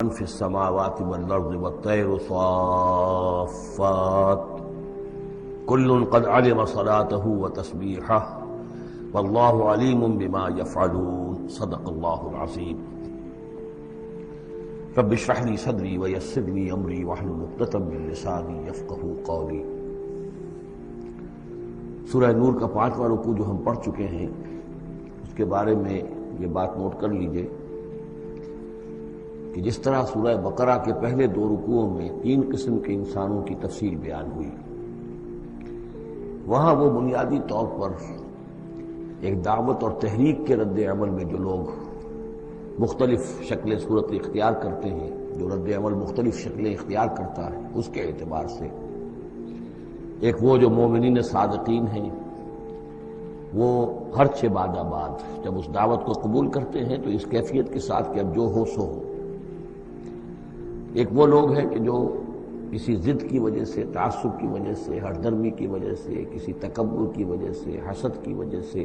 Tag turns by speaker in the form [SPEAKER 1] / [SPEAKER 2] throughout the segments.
[SPEAKER 1] فی السماوات والارض والطیر صافات کل قد علم صلاته وتسبیحہ واللہ علیم بما یفعلون صدق اللہ العظیم۔ رب اشرح لی صدری ویسر لی امری واحلل عقدۃ من لسانی یفقہوا قولی۔ سورہ نور کا 5واں رکوع جو ہم پڑھ چکے ہیں اس کے بارے میں یہ بات نوٹ کر لیجئے کہ جس طرح سورہ بقرہ کے پہلے 2 رکوعوں میں 3 قسم کے انسانوں کی تفصیل بیان ہوئی، وہاں وہ بنیادی طور پر ایک دعوت اور تحریک کے رد عمل میں جو لوگ مختلف شکلیں صورت اختیار کرتے ہیں، جو رد عمل مختلف شکلیں اختیار کرتا ہے، اس کے اعتبار سے ایک وہ جو مومنین صادقین ہیں، وہ ہر 6 بعد بعد جب اس دعوت کو قبول کرتے ہیں تو اس کیفیت کے ساتھ کہ اب جو ہو سو ہو۔ ایک وہ لوگ ہیں کہ جو کسی ضد کی وجہ سے، تعصب کی وجہ سے، ہردرمی کی وجہ سے، کسی تکبر کی وجہ سے، حسد کی وجہ سے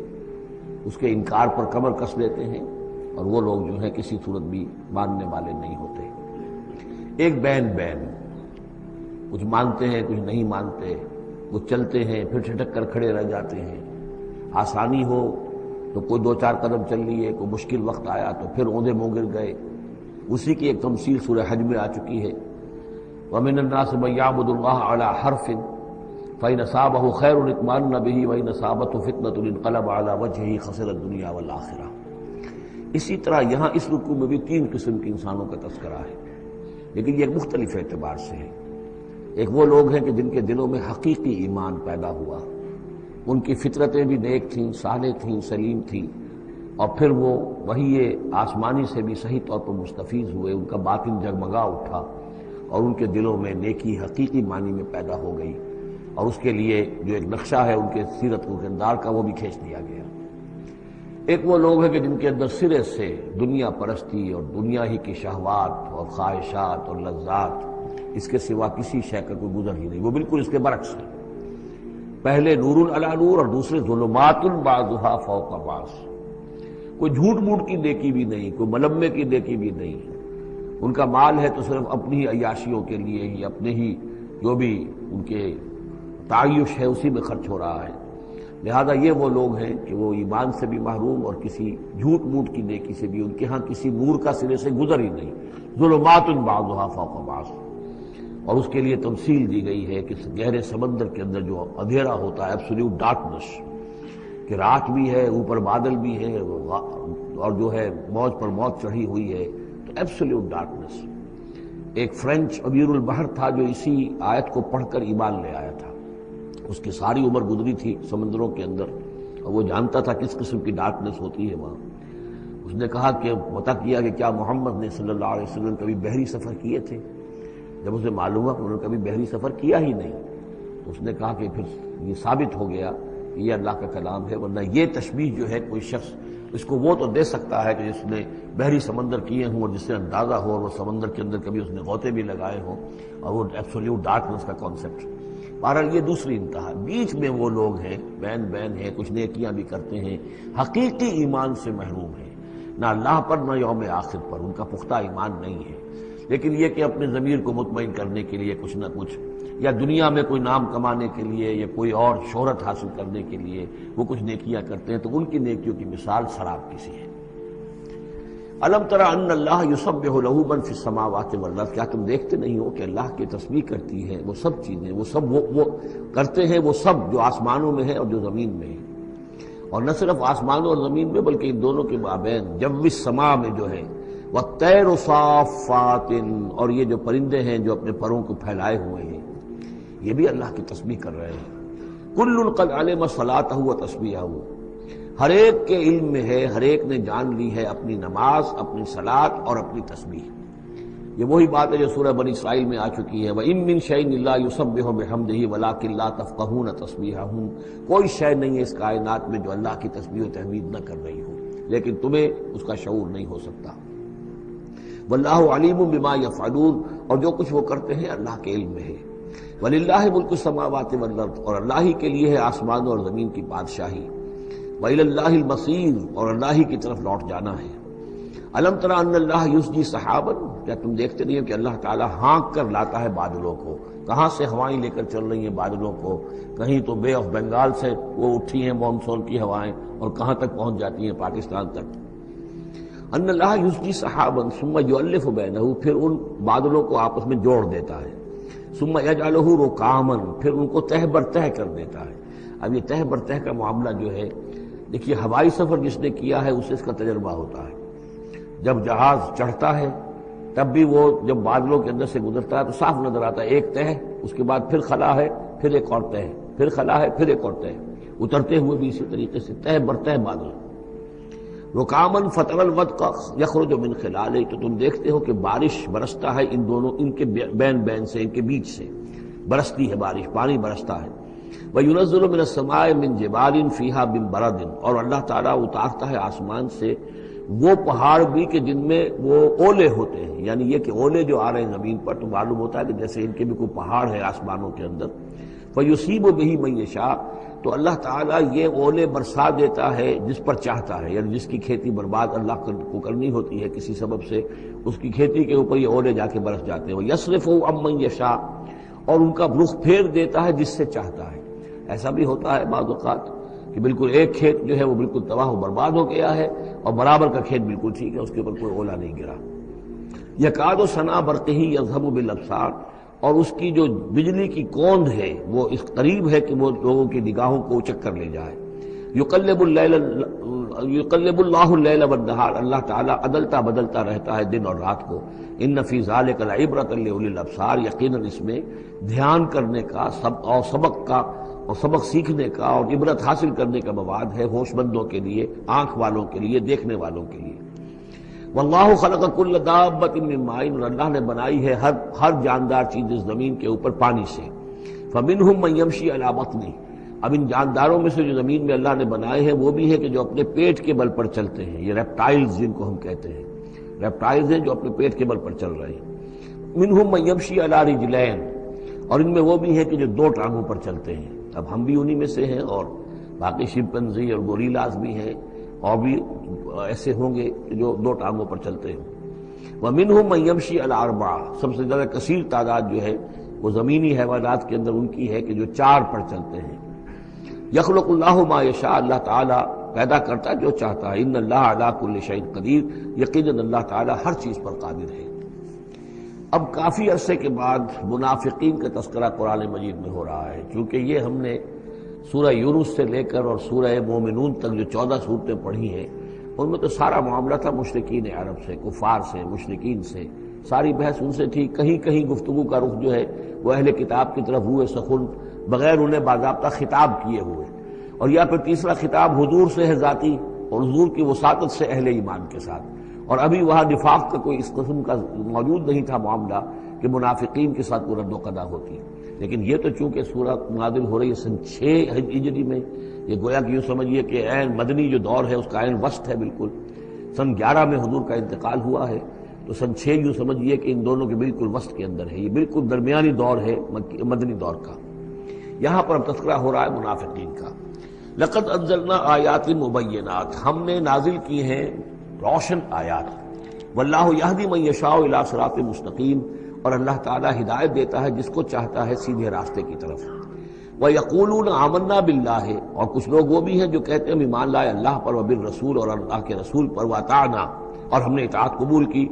[SPEAKER 1] اس کے انکار پر کمر کس لیتے ہیں، اور وہ لوگ جو ہیں کسی صورت بھی ماننے والے نہیں ہوتے۔ ایک بین کچھ مانتے ہیں کچھ نہیں مانتے، کچھ چلتے ہیں پھر چھٹک کر کھڑے رہ جاتے ہیں، آسانی ہو تو کوئی 2-4 قدم چل لیے، کوئی مشکل وقت آیا تو پھر اوندے منگر گئے۔ اسی کی ایک تمثیل سورہ حج میں آ چکی ہے، وَمِنَ النَّاسِ مَن يَعْبُدُ اللَّهَ عَلَى حَرْفٍ فَإِنْ أَصَابَهُ خَيْرٌ اطْمَأَنَّ بِهِ وَإِنْ أَصَابَتْهُ فِتْنَةٌ انقلب عَلَى وَجْهِهِ خَسِرَ الدُّنْيَا وَالْآخِرَةَ۔ اسی طرح یہاں اس رکوع میں بھی 3 قسم کے انسانوں کا تذکرہ ہے، لیکن یہ مختلف اعتبار سے ہے۔ ایک وہ لوگ ہیں کہ جن کے دلوں میں حقیقی ایمان پیدا ہوا، ان کی فطرتیں بھی نیک تھیں، صالح تھیں، سلیم تھیں، اور پھر وہ وہی آسمانی سے بھی صحیح طور پر مستفیض ہوئے، ان کا باطن جگمگا اٹھا اور ان کے دلوں میں نیکی حقیقی معنی میں پیدا ہو گئی، اور اس کے لیے جو ایک نقشہ ہے ان کے سیرت و کردار کا وہ بھی کھینچ دیا گیا۔ ایک وہ لوگ ہیں کہ جن کے اندر سرے سے دنیا پرستی اور دنیا ہی کی شہوات اور خواہشات اور لذات، اس کے سوا کسی شے کا کوئی گزر ہی نہیں، وہ بالکل اس کے برعکس ہے۔ پہلے نور علی نور اور دوسرے ظلمات بعضها فوق بعض۔ کوئی جھوٹ موٹ کی نیکی بھی نہیں، کوئی ملمے کی نیکی بھی نہیں، ان کا مال ہے تو صرف اپنی ہی عیاشیوں کے لیے ہی، اپنے ہی جو بھی ان کے تعیش ہے اسی میں خرچ ہو رہا ہے۔ لہذا یہ وہ لوگ ہیں کہ وہ ایمان سے بھی محروم اور کسی جھوٹ موٹ کی نیکی سے بھی ان کے ہاں کسی نور کا سرے سے گزر ہی نہیں۔ ظلمات بعضها فوق بعض، اور اس کے لیے تمثیل دی گئی ہے کہ گہرے سمندر کے اندر جو اندھیرا ہوتا ہے، ایبسولوٹ ڈارکنس، کہ رات بھی ہے، اوپر بادل بھی ہے، اور جو ہے موج پر موج چڑھی ہوئی ہے، تو ایبسولوٹ ڈارکنس۔ ایک فرینچ امیر البحر تھا جو اسی آیت کو پڑھ کر ایمان لے آیا تھا، اس کی ساری عمر گزری تھی سمندروں کے اندر، اور وہ جانتا تھا کس قسم کی ڈارکنس ہوتی ہے وہاں۔ اس نے کہا کہ پتہ کیا کہ کیا محمد نے صلی اللہ علیہ وسلم کبھی بحری سفر کیے تھے؟ جب اسے معلوم ہوا کہ انہوں نے کبھی بحری سفر کیا ہی نہیں، تو اس نے کہا کہ پھر یہ ثابت ہو گیا کہ یہ اللہ کا کلام ہے، ورنہ یہ تشبیہ جو ہے کوئی شخص اس کو وہ تو دے سکتا ہے کہ جس نے بحری سمندر کیے ہوں اور جس سے اندازہ ہو، اور وہ سمندر کے اندر کبھی اس نے غوطے بھی لگائے ہوں، اور وہ ایبسولوٹ ڈارکنس کا کانسیپٹ۔ بہرحال یہ دوسری انتہا۔ بیچ میں وہ لوگ ہیں، بین ہیں، کچھ نیکیاں بھی کرتے ہیں، حقیقی ایمان سے محروم ہیں، نہ اللہ پر نہ یوم آخر پر ان کا پختہ ایمان نہیں ہے، لیکن یہ کہ اپنے ضمیر کو مطمئن کرنے کے لیے کچھ نہ کچھ، یا دنیا میں کوئی نام کمانے کے لیے یا کوئی اور شہرت حاصل کرنے کے لیے وہ کچھ نیکیاں کرتے ہیں، تو ان کی نیکیوں کی مثال سراب کسی ہے۔ الم تر ان اللہ یسبح له من فی السماوات والارض، کیا تم دیکھتے نہیں ہو کہ اللہ کی تسبیح کرتی ہے وہ سب چیزیں، وہ سب وہ کرتے ہیں، وہ سب جو آسمانوں میں ہے اور جو زمین میں ہے، اور نہ صرف آسمانوں اور زمین میں بلکہ ان دونوں کے مابین جو السماء میں جو ہے، والطیر صافات، اور یہ جو پرندے ہیں جو اپنے پروں کو پھیلائے ہوئے ہیں، یہ بھی اللہ کی تسبیح کر رہے ہیں۔ کل قد علم صلاته وتسبیحه، ہر ایک کے علم میں ہے، ہر ایک نے جان لی ہے اپنی نماز، اپنی صلاۃ اور اپنی تسبیح۔ یہ وہی بات ہے جو سورہ بنی اسرائیل میں آ چکی ہے، وَإِن مِّن شَيْءٍ إِلَّا يُسَبِّحُ بِحَمْدِهِ وَلَٰكِن لَّا تَفْقَهُونَ تَسْبِيحَهُمْ، کوئی شے نہیں ہے اس کائنات میں جو اللہ کی تسبیح و تحمید نہ کر رہی ہو، لیکن تمہیں اس کا شعور نہیں ہو سکتا۔ واللہ علیم بما یفعلون، اور جو کچھ وہ کرتے ہیں اللہ کے علم میں ہے۔ وللہ ملک السماوات والارض، اور اللہ ہی کے لیے ہے آسمانوں اور زمین کی بادشاہی۔ وإلی اللہ المصیر، اور اللہ ہی کی طرف لوٹ جانا ہے۔ الم تری ان اللہ یسجی سحابا، کیا تم دیکھتے نہیں ہو کہ اللہ تعالیٰ ہانک کر لاتا ہے بادلوں کو؟ کہاں سے ہوائیں لے کر چل رہی ہیں بادلوں کو؟ کہیں تو بے آف بنگال سے وہ اٹھی ہیں مانسون کی ہوائیں اور کہاں تک پہنچ جاتی ہیں؟ پاکستان تک۔ ان اللہ یسجی سحابا ثم یؤلف بینہ، پھر ان بادلوں کو آپس میں جوڑ دیتا ہے، ثم یجعلہ رکاما، پھر ان کو تہ بر تہ کر دیتا ہے۔ اب یہ تہ بر تہ کا معاملہ جو ہے، دیکھیے ہوائی سفر جس نے کیا ہے اسے اس کا تجربہ ہوتا ہے۔ جب جہاز چڑھتا ہے تب بھی وہ جب بادلوں کے اندر سے گزرتا ہے تو صاف نظر آتا ہے ایک تہ، اس کے بعد پھر خلا ہے، پھر ایک اور تہ، پھر خلا ہے، پھر ایک اور تہ، اترتے ہوئے بھی اسی طریقے سے تہ بر تہ بادل۔ رکامن فتر الودق یخرج من خلالہ، تو تم دیکھتے ہو کہ بارش برستا ہے ان دونوں، ان کے بین سے، ان کے بیچ سے برستی ہے بارش، پانی برستا ہے۔ وَيُنَزِّلُ مِنَ السَّمَاءِ مِن جِبَالٍ فِيهَا مِن بَرَدٍ، اور اللہ تعالیٰ اتارتا ہے آسمان سے وہ پہاڑ بھی کہ جن میں وہ اولے ہوتے ہیں، یعنی یہ کہ اولے جو آ رہے ہیں زمین پر تو معلوم ہوتا ہے کہ جیسے ان کے بھی کوئی پہاڑ ہے آسمانوں کے اندر۔ فَيُصِيبُ بِهِ مَن يَشَاءُ، تو اللہ تعالیٰ یہ اولے برسا دیتا ہے جس پر چاہتا ہے، یعنی جس کی کھیتی برباد اللہ کو کرنی ہوتی ہے کسی سبب سے، اس کی کھیتی کے اوپر یہ اولے جا کے برس جاتے ہیں۔ وَيَصْرِفُهُ عَن مَن يَشَاءُ، اور ان کا رخ پھیر دیتا ہے جس سے چاہتا ہے۔ ایسا بھی ہوتا ہے بعض اوقات کہ بالکل ایک کھیت جو ہے وہ بالکل تباہ و برباد ہو گیا ہے اور برابر کا کھیت بالکل ٹھیک ہے، اس کے اوپر کوئی اولا نہیں گرا۔ یکاد سنا برقہ یذھب بالابصار، اور اس کی جو بجلی کی کوند ہے وہ اس قریب ہے کہ وہ لوگوں کی نگاہوں کو اچک کر لے جائے۔ یقلب اللہ اللیل والنہار، اللہ تعالیٰ عدلتا بدلتا رہتا ہے دن اور رات کو۔ ان فی ذلک لعبرۃ لاولی الابصار، یقیناً اس میں دھیان کرنے کا اور سبق سیکھنے کا اور عبرت حاصل کرنے کا مواد ہے ہوش مندوں کے لیے، آنکھ والوں کے لیے، دیکھنے والوں کے لیے۔ واللہ خلق کل دابۃ من ماء، اور اللہ نے بنائی ہے ہر جاندار چیز اس زمین کے اوپر پانی سے۔ فمنہم من یمشی علی بطنہ، اب ان جانداروں میں سے جو زمین میں اللہ نے بنائے ہیں وہ بھی ہے کہ جو اپنے پیٹ کے بل پر چلتے ہیں، یہ ریپٹائلز جن کو ہم کہتے ہیں، ریپٹائلز ہیں جو اپنے پیٹ کے بل پر چل رہے ہیں۔ منہم من یمشی علی رجلین، اور ان میں وہ بھی ہے کہ جو دو ٹانگوں پر چلتے ہیں۔ اب ہم بھی انہی میں سے ہیں، اور باقی شمپنزی اور گوریلاز بھی ہیں، اور بھی ایسے ہوں گے جو دو ٹانگوں پر چلتے ہیں۔ وَمِنْهُمْ مَنْ يَمْشِي عَلَى أَرْبَعٍ، سب سے زیادہ کثیر تعداد جو ہے وہ زمینی حیوانات کے اندر ان کی ہے کہ جو چار پر چلتے ہیں۔ یخلق اللہ ما یشاء، اللہ تعالیٰ پیدا کرتا جو چاہتا ہے۔ ان اللہ علی کل شیء قدیر، یقیناً اللہ تعالیٰ ہر چیز پر قادر ہے۔ اب کافی عرصے کے بعد منافقین کا تذکرہ قرآن مجید میں ہو رہا ہے، چونکہ یہ ہم نے سورہ یونس سے لے کر اور سورہ مومنون تک جو 14 صورتیں پڑھی ہیں ان میں تو سارا معاملہ تھا مشرکین عرب سے، کفار سے، مشرکین سے، ساری بحث ان سے تھی۔ کہیں کہیں گفتگو کا رخ جو ہے وہ اہل کتاب کی طرف ہوئے سخن، بغیر انہیں باضابطہ خطاب کیے ہوئے، اور یا پھر تیسرا خطاب حضور سے ہے ذاتی، اور حضور کی وساطت سے اہل ایمان کے ساتھ، اور ابھی وہاں نفاق کا کوئی اس قسم کا موجود نہیں تھا معاملہ کہ منافقین کے ساتھ کوئی رد و قضا ہوتی۔ لیکن یہ تو چونکہ سورہ نازل ہو رہی ہے سن 6 ہجری میں، یہ گویا کہ یوں سمجھیے کہ عین مدنی جو دور ہے اس کا عین وسط ہے، بالکل سن 11 میں حضور کا انتقال ہوا ہے، تو سن 6 یوں سمجھیے کہ ان دونوں کے بالکل وسط کے اندر ہے، یہ بالکل درمیانی دور ہے مدنی دور کا۔ یہاں پر اب تذکرہ ہو رہا ہے منافقین کا۔ لقد انزلنا آیات مبینات، ہم نے نازل کی ہیں روشن آیات۔ واللہ یہدی من یشاء الی صراط مستقیم، اور اللہ تعالیٰ ہدایت دیتا ہے جس کو چاہتا ہے سیدھے راستے کی طرف۔ وَيَقُولُونَ آمَنَّا بِاللَّهِ، اور کچھ لوگ وہ بھی ہیں جو کہتے ہیں ہم ایمان لائے اللہ پر، وبالرسول، اور اللہ کے رسول پر، وَأَطَعْنَا، اور ہم نے اطاعت قبول کی۔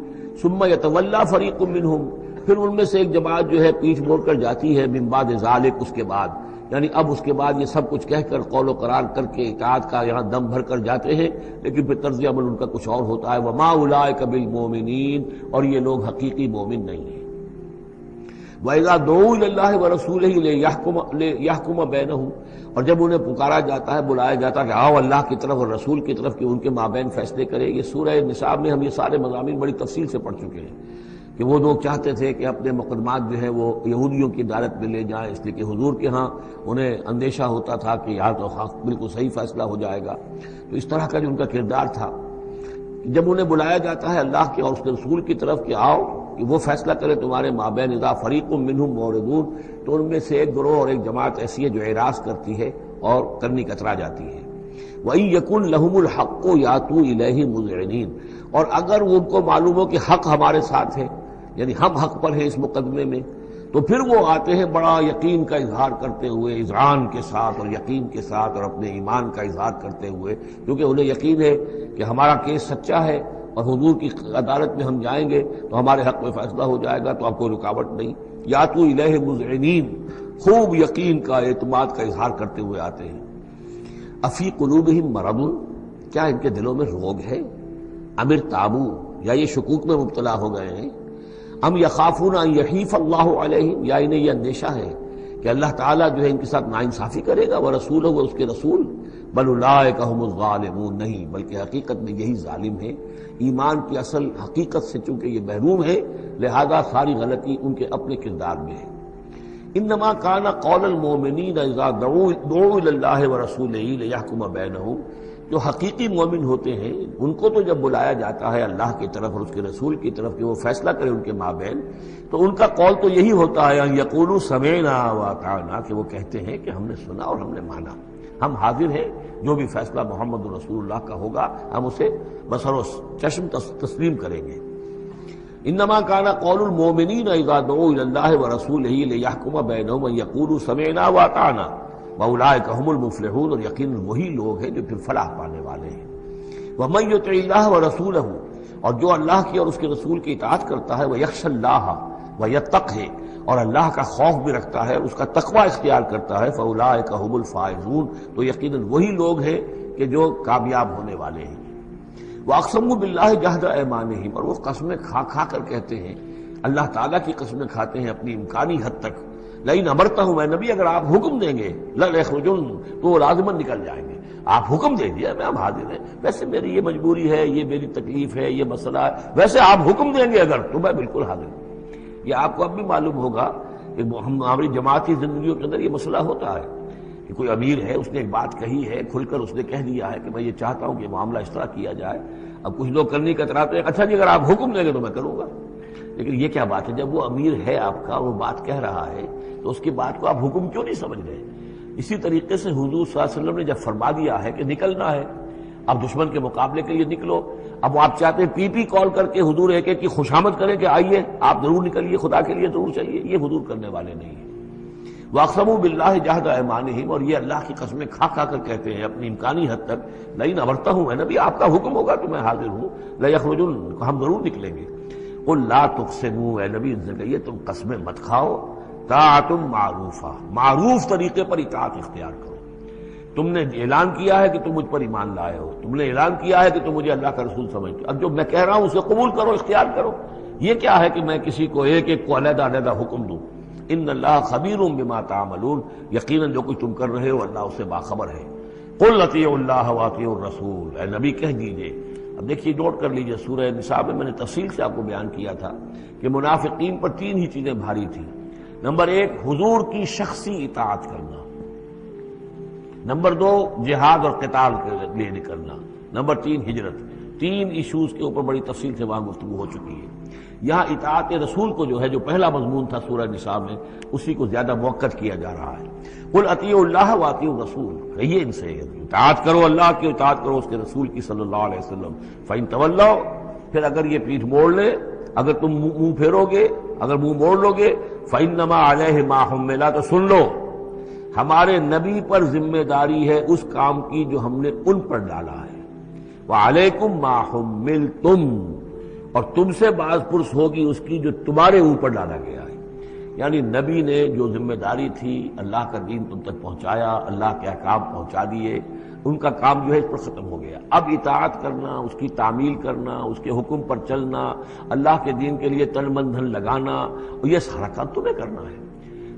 [SPEAKER 1] ثُمَّ يَتَوَلَّىٰ فَرِيقٌ مِّنْهُمْ، پھر ان میں سے ایک جماعت جو ہے پیٹھ موڑ کر جاتی ہے، مِن بَعْدِ ذَلِكَ، اس کے بعد، یعنی اب اس کے بعد یہ سب کچھ کہہ کر قول و قرار کر کے اطاعت کا یہاں دم بھر کر جاتے ہیں، لیکن پھر طرز عمل ان کا کچھ اور ہوتا ہے۔ وَمَا أُولَٰئِكَ بِالْمُؤْمِنِينَ، اور یہ لوگ حقیقی مومن نہیں ہیں۔ وَإِذَا دُعُوا إِلَى اللَّهِ وَرَسُولِهِ لِيَحْكُمَ بَيْنَهُمْ، اور جب انہیں پکارا جاتا ہے، بلایا جاتا ہے کہ آؤ اللہ کی طرف اور رسول کی طرف کہ ان کے مابین فیصلے کرے۔ یہ سورہ نساء میں ہم یہ سارے مضامین بڑی تفصیل سے پڑھ چکے ہیں کہ وہ لوگ چاہتے تھے کہ اپنے مقدمات جو ہے وہ یہودیوں کی عدالت میں لے جائیں، اس لیے کہ حضور کے ہاں انہیں اندیشہ ہوتا تھا کہ یہاں تو بالکل صحیح فیصلہ ہو جائے گا۔ تو اس طرح کا جو ان کا کردار تھا، جب انہیں بلایا جاتا ہے اللہ کے اور اس کے رسول کی طرف کہ آؤ کہ وہ فیصلہ کرے تمہارے مابین، اذا فریق منہم معرضون، تو ان میں سے ایک گروہ اور ایک جماعت ایسی ہے جو اعراض کرتی ہے اور کرنی کترا جاتی ہے۔ وَإِن يَكُن لَهُمُ الْحَقُّ يَأْتُوا إِلَيْهِ مُذْعِنِينَ، اور اگر ان کو معلوم ہو کہ حق ہمارے ساتھ ہے، یعنی ہم حق پر ہیں اس مقدمے میں، تو پھر وہ آتے ہیں بڑا یقین کا اظہار کرتے ہوئے، اذعان کے ساتھ اور یقین کے ساتھ اور اپنے ایمان کا اظہار کرتے ہوئے، کیونکہ انہیں یقین ہے کہ ہمارا کیس سچا ہے اور حضور کی عدالت میں ہم جائیں گے تو ہمارے حق میں فیصلہ ہو جائے گا، تو اب کوئی رکاوٹ نہیں۔ یاتوا الیہ مذعنین، خوب یقین کا اعتماد کا اظہار کرتے ہوئے آتے ہیں۔ افی قلوبہم مرض، کیا ان کے دلوں میں روگ ہے؟ ام ارتابوا، یا یہ شکوک میں مبتلا ہو گئے ہیں؟ ام یخافون ان یحیف اللہ علیہم، یا انہیں یہ اندیشہ ہے کہ اللہ تعالیٰ جو ہے ان کے ساتھ ناانصافی کرے گا، ورسولہ و اس کے رسول، بل اولئک هم الظالمون، نہیں بلکہ حقیقت میں یہی ظالم ہیں۔ ایمان کی اصل حقیقت سے چونکہ یہ محروم ہے، لہذا ساری غلطی ان کے اپنے کردار میں ہے۔ انما کان قول المؤمنین اذا دعوا الی اللہ ورسولہ لیحکم بینہم، جو حقیقی مومن ہوتے ہیں ان کو تو جب بلایا جاتا ہے اللہ کی طرف اور اس کے رسول کی طرف کہ وہ فیصلہ کرے ان کے مابین، تو ان کا قول تو یہی ہوتا ہے ان یقولوا سمعنا واطعنا، کہ وہ کہتے ہیں کہ ہم نے سنا اور ہم نے مانا، ہم حاضر ہیں، جو بھی فیصلہ محمد رسول اللہ کا ہوگا ہم اسے بصر و چشم تسلیم کریں گے۔ انما کان قول المؤمنین اذا دعوا الی اللہ ورسولہ لیحکم بینہم ان یقولوا سمعنا واطعنا وَأُولَٰئِكَ هُمُ الْمُفْلِحُونَ، اور یقیناً وہی لوگ ہیں جو پھر فلاح پانے والے ہیں۔ وَمَن يُطِعِ اللَّهَ وَرَسُولَهُ، اور جو اللہ کی اور اس کے رسول کی اطاعت کرتا ہے، وَيَخْشَ اللَّهَ وَيَتَّقْهِ، اور اللہ کا خوف بھی رکھتا ہے، اس کا تقوی اختیار کرتا ہے، فَأُولَٰئِكَ هُمُ الْفَائِزُونَ، تو یقیناً وہی لوگ ہیں کہ جو کامیاب ہونے والے ہیں۔ وَأَقْسَمُوا بِاللَّهِ جَهْدَ أَيْمَانِهِمْ، اور وہ قسمیں کھا کر کہتے ہیں، اللہ تعالیٰ کی قسمیں کھاتے ہیں اپنی امکانی حد تک، لئن امرتہم، اے نبی اگر آپ حکم دیں گے لَيَخْرُجُنَّ، تو وہ لازماً نکل جائیں گے، آپ حکم دے دیا میں اب حاضر ہیں، ویسے میری یہ مجبوری ہے، یہ میری تکلیف ہے، یہ مسئلہ ہے، ویسے آپ حکم دیں گے اگر تو میں بالکل حاضر ہوں۔ یہ آپ کو اب بھی معلوم ہوگا کہ ہماری جماعتی زندگیوں کے اندر یہ مسئلہ ہوتا ہے کہ کوئی امیر ہے، اس نے ایک بات کہی ہے، کھل کر اس نے کہہ دیا ہے کہ میں یہ چاہتا ہوں کہ معاملہ اس طرح کیا جائے، اب کچھ لوگ کرنے کا کتراتے ہیں، اچھا جی اگر آپ حکم دیں گے تو میں کروں گا۔ لیکن یہ کیا بات ہے، جب وہ امیر ہے آپ کا، وہ بات کہہ رہا ہے تو اس کی بات کو آپ حکم کیوں نہیں سمجھ رہے؟ اسی طریقے سے حضور صلی اللہ علیہ وسلم نے جب فرما دیا ہے کہ نکلنا ہے، اب دشمن کے مقابلے کے لیے نکلو، اب آپ چاہتے ہیں پی پی کال کر کے حضور ایک ایک کی خوشامد کریں کہ آئیے آپ ضرور نکلیے، خدا کے لیے ضرور چلیے، یہ حضور کرنے والے نہیں ہیں۔ وَأَقْسَمُوا بِاللَّهِ جَهْدَ أَيْمَانِهِمْ، اور یہ اللہ کی قسمیں کھا کر کہتے ہیں اپنی امکانی حد تک، لئن امرتہم، اے نبی آپ کا حکم ہوگا تو میں حاضر ہوں، لَيَخْرُجُنَّ، ہم ضرور نکلیں گے۔ قُل لَا تُقْسِمُوا، اے نبی ان سے کہیے تم قسمیں مت کھاؤ، طاعۃ معروفہ، معروف طریقے پر اطاعت اختیار کرو۔ تم نے اعلان کیا ہے کہ تم مجھ پر ایمان لائے ہو، تم نے اعلان کیا ہے کہ تم مجھے اللہ کا رسول سمجھتے ہو، اب جو میں کہہ رہا ہوں اسے قبول کرو، اختیار کرو۔ یہ کیا ہے کہ میں کسی کو ایک ایک کو علیحدہ علیحدہ حکم دوں؟ ان اللہ خبیر بما تعملون، یقیناً جو کچھ تم کر رہے ہو اللہ اس سے باخبر ہے۔ قل اطیعوا اللہ واطیعوا الرسول، اے نبی کہہ دیجئے۔ اب دیکھیے نوٹ کر لیجئے، سورہ نساء میں نے تفصیل سے آپ کو بیان کیا تھا کہ منافقین پر تین ہی چیزیں بھاری تھیں۔ نمبر ایک، حضور کی شخصی اطاعت کرنا، نمبر دو، جہاد اور قتال کے لیے نکلنا، نمبر تین، ہجرت۔ تین ایشوز کے اوپر بڑی تفصیل سے وہاں گفتگو ہو چکی ہے۔ یہاں اطاعت رسول کو جو ہے، جو پہلا مضمون تھا سورہ نساء میں، اسی کو زیادہ موقت کیا جا رہا ہے۔ قل اطیعوا اللہ واطیعوا الرسول، کہیے ان سے اطاعت کرو، اللہ کی اطاعت کرو، اس کے رسول کی صلی اللہ علیہ وسلم۔ فإن تولوا، پھر اگر یہ پیٹھ موڑ لے، اگر تم منہ پھیرو گے، اگر منہ موڑ لو گے، فإنما علیہ ما حمل، تو سن لو ہمارے نبی پر ذمہ داری ہے اس کام کی جو ہم نے ان پر ڈالا ہے، وعلیکم ما حملتم، اور تم سے باز پرس ہوگی اس کی جو تمہارے اوپر ڈالا گیا ہے۔ یعنی نبی نے جو ذمہ داری تھی اللہ کا دین تم تک پہنچایا، اللہ کے احکام پہنچا دیے، ان کا کام جو ہے اس پر ختم ہو گیا۔ اب اطاعت کرنا، اس کی تعمیل کرنا، اس کے حکم پر چلنا، اللہ کے دین کے لیے تن من دھن لگانا، اور یہ سارا کام تمہیں کرنا ہے۔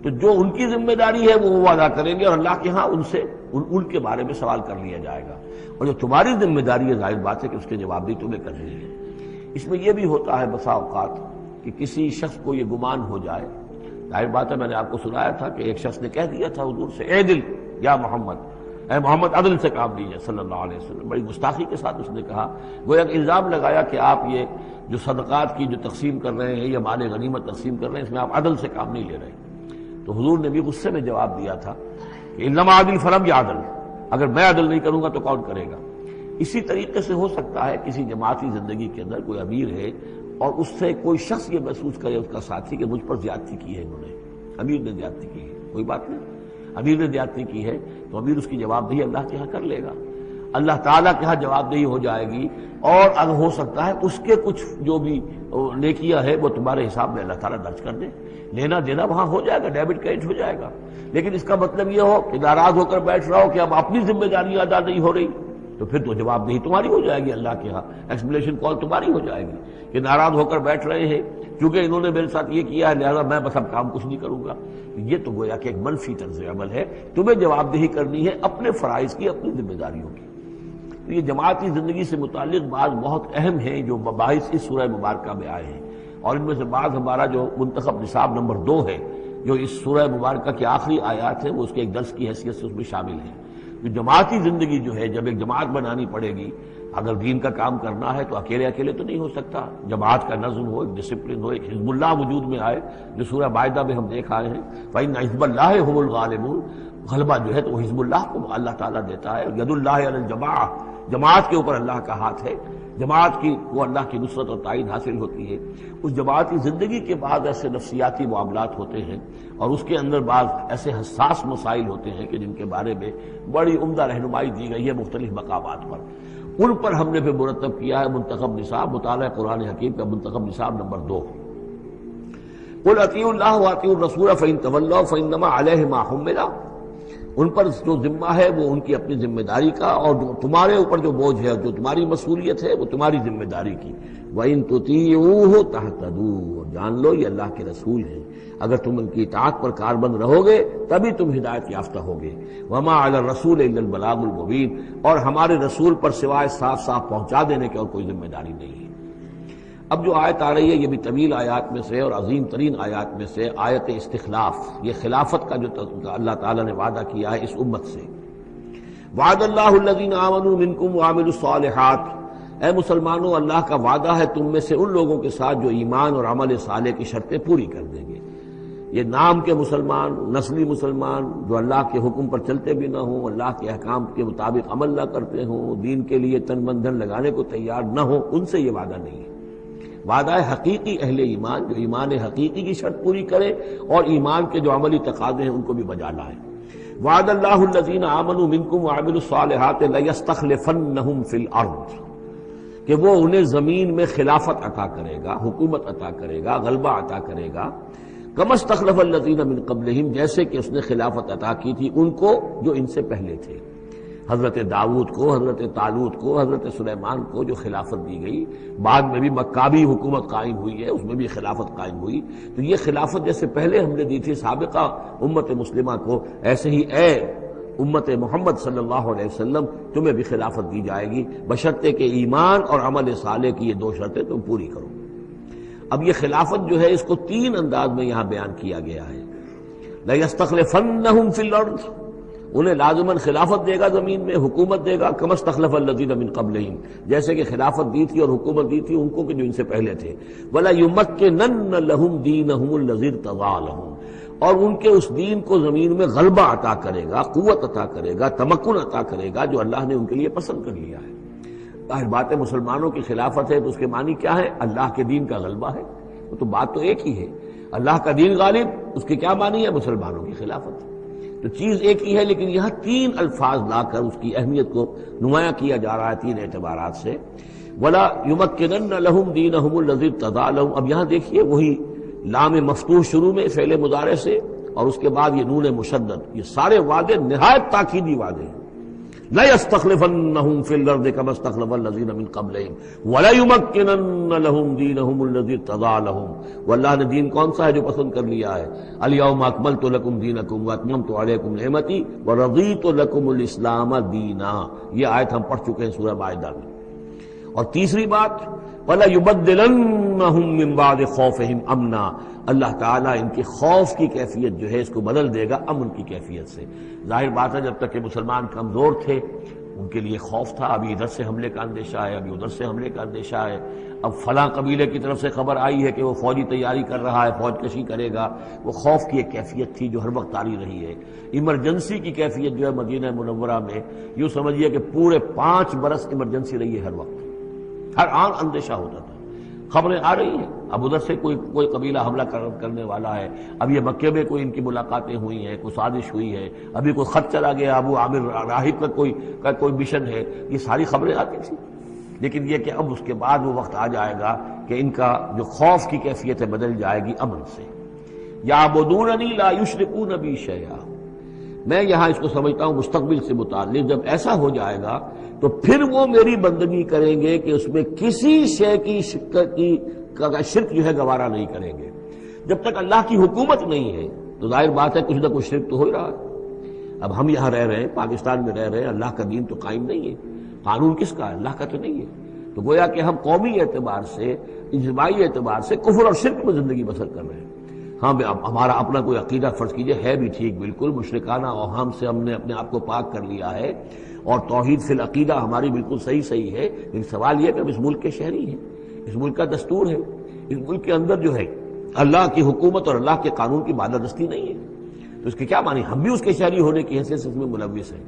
[SPEAKER 1] تو جو ان کی ذمہ داری ہے وہ ادا کریں گے، اور اللہ کے ہاں ان سے ان کے بارے میں سوال کر لیا جائے گا، اور جو تمہاری ذمہ داری ہے ظاہر بات ہے کہ اس کے جواب بھی تمہیں کرنی ہے۔ اس میں یہ بھی ہوتا ہے بسا اوقات کہ کسی شخص کو یہ گمان ہو جائے، ظاہر بات ہے میں نے آپ کو سنایا تھا کہ ایک شخص نے کہہ دیا تھا حضور سے، اے دل یا محمد، اے محمد عدل سے کام لیجیے صلی اللہ علیہ وسلم، بڑی گستاخی کے ساتھ اس نے کہا، گویا ایک الزام لگایا کہ آپ یہ جو صدقات کی جو تقسیم کر رہے ہیں یا مال غنیمت تقسیم کر رہے ہیں، اس میں آپ عدل سے کام نہیں لے رہے۔ تو حضور نے بھی غصے میں جواب دیا تھا کہ انما عدل فلم یعدل، اگر میں عدل نہیں کروں گا تو کون کرے گا؟ اسی طریقے سے ہو سکتا ہے کسی جماعتی زندگی کے اندر کوئی امیر ہے اور اس سے کوئی شخص یہ محسوس کرے اس کا ساتھی کہ مجھ پر زیادتی کی ہے انہوں نے، امیر نے زیادتی کی ہے، کوئی بات نہیں، امیر نے زیادتی کی ہے تو امیر اس کی جواب دہی اللہ کے ہاں کر لے گا، اللہ تعالیٰ کے ہاں جواب دہی ہو جائے گی، اور اگر ہو سکتا ہے اس کے کچھ جو بھی نیکیاں ہے وہ تمہارے حساب میں اللہ تعالیٰ درج کر دے، لینا دینا وہاں ہو جائے گا، ڈیبٹ کریڈٹ ہو جائے گا۔ لیکن اس کا مطلب یہ ہو کہ ناراض ہو کر بیٹھ رہا ہو کہ اب اپنی ذمہ داری ادا نہیں ہو رہی، تو پھر تو جواب دہی تمہاری ہو جائے گی اللہ کے ہاں، ایکسپلیشن کال تمہاری ہو جائے گی کہ ناراض ہو کر بیٹھ رہے ہیں کیونکہ انہوں نے میرے ساتھ یہ کیا ہے لہذا میں بس اب کام کچھ نہیں کروں گا۔ یہ تو گویا کہ ایک منفی طرز عمل ہے، تمہیں جواب دہی کرنی ہے اپنے فرائض کی، اپنی ذمہ داریوں کی۔ تو یہ جماعتی زندگی سے متعلق بعض بہت اہم ہیں جو مباحث اس سورہ مبارکہ میں آئے ہیں، اور ان میں سے بعض ہمارا جو منتخب نصاب نمبر 2 ہے جو اس سورہ مبارکہ کی آخری آیات ہیں وہ اس کے ایک درس کی حیثیت سے اس میں شامل ہیں۔ جو جماعتی زندگی جو ہے جب ایک جماعت بنانی پڑے گی، اگر دین کا کام کرنا ہے تو اکیلے اکیلے تو نہیں ہو سکتا، جماعت کا نظم ہو، ایک ڈسپلن ہو، ایک حزب اللہ وجود میں آئے جو سورہ مائدہ میں ہم دیکھ آئے ہیں، فَإِنَّ حِزْبَ اللَّهِ هُمُ الْغَالِبُونَ، غلبہ جو ہے تو وہ حزب اللہ کو اللہ تعالیٰ دیتا ہے، ید اللہ علی الجماعہ، جماعت کے اوپر اللہ کا ہاتھ ہے، جماعت کی وہ اللہ کی نصرت اور تائید حاصل ہوتی ہے۔ اس جماعتی زندگی کے بعد ایسے نفسیاتی معاملات ہوتے ہیں اور اس کے اندر بعض ایسے حساس مسائل ہوتے ہیں کہ جن کے بارے میں بڑی عمدہ رہنمائی دی گئی ہے مختلف مقامات پر، ان پر ہم نے پھر مرتب کیا ہے منتخب نصاب، مطالعہ قرآن حکیم کا منتخب نصاب نمبر 2۔ قُلْ اطیعوا اللہ وَاطیعوا الرسول فَإِن تَوَلَّوْا فَإِنَّمَا عَلَیْهِ مَا حُمِّلَ، ان پر جو ذمہ ہے وہ ان کی اپنی ذمہ داری کا، اور جو تمہارے اوپر جو بوجھ ہے جو تمہاری مسئولیت ہے وہ تمہاری ذمہ داری کی۔ وَإِن تُطِیعُوهُ تَهْتَدُوا، اور جان لو یہ اللہ کے رسول ہیں، اگر تم ان کی اطاعت پر کاربند رہو گے تبھی تم ہدایت یافتہ ہوگے۔ وَمَا عَلَى الرَّسُولِ إِلَّا الْبَلَاغُ الْمُبِينُ، اور ہمارے رسول پر سوائے صاف صاف پہنچا دینے کے اور کوئی ذمہ داری نہیں ہے۔ اب جو آیت آ رہی ہے یہ بھی طویل آیات میں سے اور عظیم ترین آیات میں سے آیت استخلاف، یہ خلافت کا جو اللہ تعالیٰ نے وعدہ کیا ہے اس امت سے۔ وعد اللہ الذین آمنوا منکم وعملوا الصالحات، اے مسلمانوں اللہ کا وعدہ ہے تم میں سے ان لوگوں کے ساتھ جو ایمان اور عمل صالح کی شرطیں پوری کر دیں گے۔ یہ نام کے مسلمان، نسلی مسلمان جو اللہ کے حکم پر چلتے بھی نہ ہوں، اللہ کے احکام کے مطابق عمل نہ کرتے ہوں، دین کے لیے تن من دھن لگانے کو تیار نہ ہوں، ان سے یہ وعدہ نہیں ہے۔ وعدہ ہے حقیقی اہل ایمان جو ایمان حقیقی کی شرط پوری کرے اور ایمان کے جو عملی تقاضے ہیں ان کو بھی بجا لائے۔ وعد اللہ الذین آمنوا منکم وعملوا الصالحات لیستخلفنہم فی الارض، کہ وہ انہیں زمین میں خلافت عطا کرے گا، حکومت عطا کرے گا، غلبہ عطا کرے گا، کما استخلف الذین من قبلہم، جیسے کہ اس نے خلافت عطا کی تھی ان کو جو ان سے پہلے تھے، حضرت داؤد کو، حضرت طالوت کو، حضرت سلیمان کو جو خلافت دی گئی، بعد میں بھی مکابی حکومت قائم ہوئی ہے، اس میں بھی خلافت قائم ہوئی، تو یہ خلافت جیسے پہلے ہم نے دی تھی سابقہ امت مسلمہ کو، ایسے ہی اے امت محمد صلی اللہ علیہ وسلم تمہیں بھی خلافت دی جائے گی، بشرطے کہ ایمان اور عمل صالح کی یہ 2 شرطیں تم پوری کرو۔ اب یہ خلافت جو ہے اس کو 3 انداز میں یہاں بیان کیا گیا ہے۔ لَيَسْتَخْلِفَنَّهُمْ فِي الْأَرْضِ، انہیں لازماً خلافت دے گا زمین میں، حکومت دے گا، کما استخلف الذین من قبلہم، جیسے کہ خلافت دی تھی اور حکومت دی تھی ان کو کہ جو ان سے پہلے تھے۔ وَلَيُمَكِّنَنَّ لَهُمْ دِينَهُمُ الَّذِي ارْتَضَىٰ لَهُمْ، اور ان کے اس دین کو زمین میں غلبہ عطا کرے گا، قوت عطا کرے گا، تمکن عطا کرے گا جو اللہ نے ان کے لیے پسند کر لیا ہے۔ ظاہر بات ہے مسلمانوں کی خلافت ہے تو اس کے معنی کیا ہے؟ اللہ کے دین کا غلبہ ہے، وہ تو بات تو ایک ہی ہے، اللہ کا دین غالب، اس کے کیا معنی ہے؟ مسلمانوں کی خلافت، تو چیز ایک ہی ہے، لیکن یہاں 3 الفاظ لا کر اس کی اہمیت کو نمایاں کیا جا رہا ہے 3 اعتبارات سے۔ وَلَا يُمَكِّنَنَّ لَهُمْ دِينَهُمُ الَّذِي ارْتَضَىٰ لَهُمْ، اب یہاں دیکھیے وہی لام مفتوح شروع میں فعل مضارع سے، اور اس کے بعد یہ نون مشدد، یہ سارے وعدے نہایت تاکیدی وعدے ہیں۔ لَيَسْتَخْلِفَنَّهُمْ فِي الْأَرْضِ كَمَا اسْتَخْلَفَ الَّذِينَ مِن قَبْلِهِمْ وَلَيُمَكِّنَنَّ لَهُمْ دِينَهُمُ الَّذِي ارْتَضَىٰ لَهُمْ، واللہ نے دین کون سا ہے جو پسند کر لیا ہے؟ الْيَوْمَ أَكْمَلْتُ لَكُمْ دِينَكُمْ وَأَتْمَمْتُ عَلَيْكُمْ نِعْمَتِي وَرَضِيتُ لَكُمُ الْإِسْلَامَ دِينًا، یہ آیت ہم پڑھ چکے ہیں سورہ مائدہ میں۔ اور تیسری بات وَلَيُبَدِّلَنَّهُم مِّن بَعْدِ خَوْفِهِمْ أَمْنًا، اللہ تعالیٰ ان کے خوف کی کیفیت جو ہے اس کو بدل دے گا امن کی کیفیت سے۔ ظاہر بات ہے جب تک کہ مسلمان کمزور تھے ان کے لیے خوف تھا، ابھی ادھر سے حملے کا اندیشہ ہے، ابھی ادھر سے حملے کا اندیشہ ہے، اب فلاں قبیلے کی طرف سے خبر آئی ہے کہ وہ فوجی تیاری کر رہا ہے، فوج کشی کرے گا۔ وہ خوف کی ایک کیفیت تھی جو ہر وقت طاری رہی ہے۔ ایمرجنسی کی کیفیت جو ہے مدینہ منورہ میں، یوں سمجھیے کہ پورے 5 برس ایمرجنسی رہی ہے، ہر وقت ہر آن اندیشہ ہوتا تھا، خبریں آ رہی ہیں، اب ادھر سے کوئی قبیلہ حملہ کرنے والا ہے، اب یہ مکے میں کوئی ان کی ملاقاتیں ہوئی ہیں، کوئی سازش ہوئی ہے، ابھی کوئی خط چلا گیا ابو عامر راہب کا کوئی مشن ہے، یہ ساری خبریں آتی تھیں۔ لیکن یہ کہ اب اس کے بعد وہ وقت آ جائے گا کہ ان کا جو خوف کی کیفیت ہے بدل جائے گی امن سے۔ یعبدوننی لا یشرکون بی شیئا، میں یہاں اس کو سمجھتا ہوں مستقبل سے متعلق، جب ایسا ہو جائے گا تو پھر وہ میری بندگی کریں گے کہ اس میں کسی شے کی شرک جو ہے گوارا نہیں کریں گے۔ جب تک اللہ کی حکومت نہیں ہے تو ظاہر بات ہے کچھ نہ کچھ شرک تو ہو ہی رہا ہے۔ اب ہم یہاں رہ رہے ہیں، پاکستان میں رہ رہے ہیں، اللہ کا دین تو قائم نہیں ہے، قانون کس کا ہے؟ اللہ کا تو نہیں ہے۔ تو گویا کہ ہم قومی اعتبار سے، اجتماعی اعتبار سے کفر اور شرک میں زندگی بسر کر رہے ہیں۔ ہاں ہمارا اپنا کوئی عقیدہ فرض کیجئے ہے بھی ٹھیک، بالکل مشرکانہ اوہام سے ہم نے اپنے آپ کو پاک کر لیا ہے، اور توحید فی العقیدہ ہماری بالکل صحیح ہے، لیکن سوال یہ کہ ہم اس ملک کے شہری ہیں، اس ملک کا دستور ہے، اس ملک کے اندر جو ہے اللہ کی حکومت اور اللہ کے قانون کی بالادستی نہیں ہے، تو اس کے کیا معنی؟ ہم بھی اس کے شہری ہونے کی حیثیت سے اس میں ملوث ہیں۔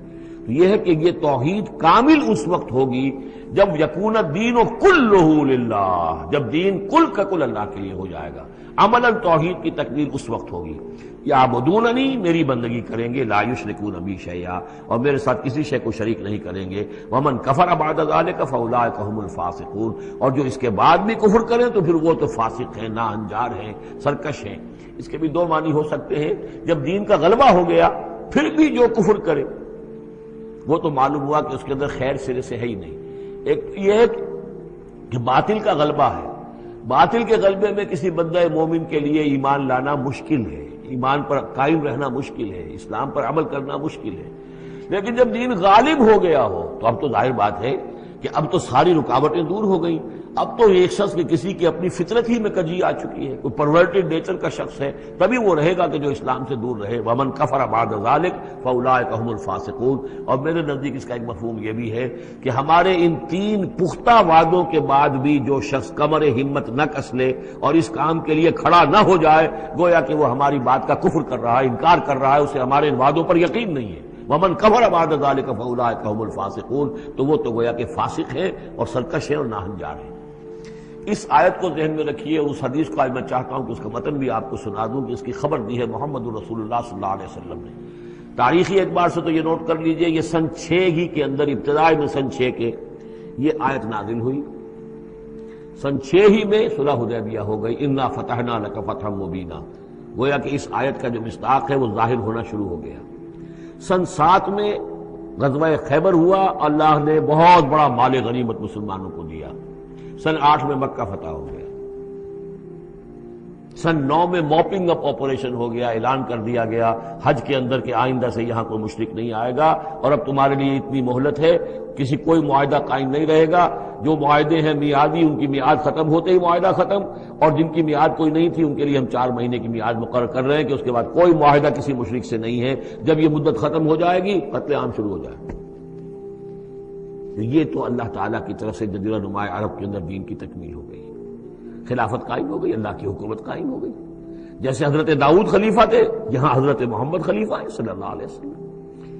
[SPEAKER 1] تو یہ ہے کہ یہ توحید کامل اس وقت ہوگی جب یکون الدین کلہ للہ، جب دین کل کا کل اللہ کے لیے ہو جائے گا۔ عملاً توحید کی تکمیل اس وقت ہوگی۔ یعبدوننی، میری بندگی کریں گے، لا یشرکون بی شیئا، اور میرے ساتھ کسی شے کو شریک نہیں کریں گے۔ ومن کفر بعد ذلک فاولئک هم الفاسقون، اور جو اس کے بعد بھی کفر کریں تو پھر وہ تو فاسق ہیں، ناہنجار ہیں، سرکش ہیں۔ اس کے بھی دو معنی ہو سکتے ہیں، جب دین کا غلبہ ہو گیا پھر بھی جو کفر کرے وہ تو معلوم ہوا کہ اس کے اندر خیر سرے سے ہے ہی نہیں۔ ایک یہ ہے کہ باطل کا غلبہ ہے، باطل کے غلبے میں کسی بندہ مومن کے لیے ایمان لانا مشکل ہے، ایمان پر قائم رہنا مشکل ہے، اسلام پر عمل کرنا مشکل ہے۔ لیکن جب دین غالب ہو گیا ہو تو اب تو ظاہر بات ہے کہ اب تو ساری رکاوٹیں دور ہو گئیں۔ اب تو ایک شخص کی کسی کی اپنی فطرت ہی میں کجی آ چکی ہے، کوئی پرورٹڈ نیچر کا شخص ہے تبھی وہ رہے گا کہ جو اسلام سے دور رہے۔ ومن کفر بعد ذلک فاولئک هم الفاسقون، اور میرے نزدیک اس کا ایک مفہوم یہ بھی ہے کہ ہمارے ان 3 پختہ وعدوں کے بعد بھی جو شخص کمر ہمت نہ کس لے اور اس کام کے لیے کھڑا نہ ہو جائے، گویا کہ وہ ہماری بات کا کفر کر رہا ہے، انکار کر رہا ہے، اسے ہمارے ان وعدوں پر یقین نہیں ہے۔ ومن کفر بعد ذلک فاولئک هم الفاسقون، تو وہ تو گویا کہ فاسق ہیں اور سرکش ہیں اور ناہنجار ہیں۔ اس آیت کو ذہن میں رکھیے، اور اس حدیث کو آج میں چاہتا ہوں کہ اس کا متن بھی آپ کو سنا دوں کہ اس کی خبر دی ہے محمد رسول اللہ صلی اللہ علیہ وسلم نے۔ تاریخی اعتبار سے تو یہ نوٹ کر لیجئے، یہ سن 6 ہی کے اندر، ابتدائی میں سن 6 کے یہ آیت نازل ہوئی۔ سن 6 ہی میں صلح حدیبیہ ہو گئی، انا فتحنا لک فتحا مبینا، گویا کہ اس آیت کا جو مصداق ہے وہ ظاہر ہونا شروع ہو گیا۔ سن 7 میں غزوہ خیبر ہوا، اللہ نے بہت بڑا مال غنیمت مسلمانوں کو دیا۔ سن 8 میں مکہ فتح ہو گیا۔ سن 9 میں موپنگ اپ آپریشن ہو گیا، اعلان کر دیا گیا حج کے اندر کہ آئندہ سے یہاں کوئی مشرک نہیں آئے گا، اور اب تمہارے لیے اتنی مہلت ہے، کوئی معاہدہ قائم نہیں رہے گا، جو معاہدے ہیں میعادی ان کی میعاد ختم ہوتے ہی معاہدہ ختم، اور جن کی میعاد کوئی نہیں تھی ان کے لیے ہم 4 مہینے کی میعاد مقرر کر رہے ہیں کہ اس کے بعد کوئی معاہدہ کسی مشرک سے نہیں ہے، جب یہ مدت ختم ہو جائے گی قتل عام شروع ہو جائے گا۔ یہ تو اللہ تعالیٰ کی طرف سے جزیرہ نماء عرب کے اندر دین کی تکمیل ہو گئی، خلافت قائم ہو گئی، اللہ کی حکومت قائم ہو گئی۔ جیسے حضرت داؤد خلیفہ تھے، یہاں حضرت محمد خلیفہ ہے صلی اللہ علیہ وسلم،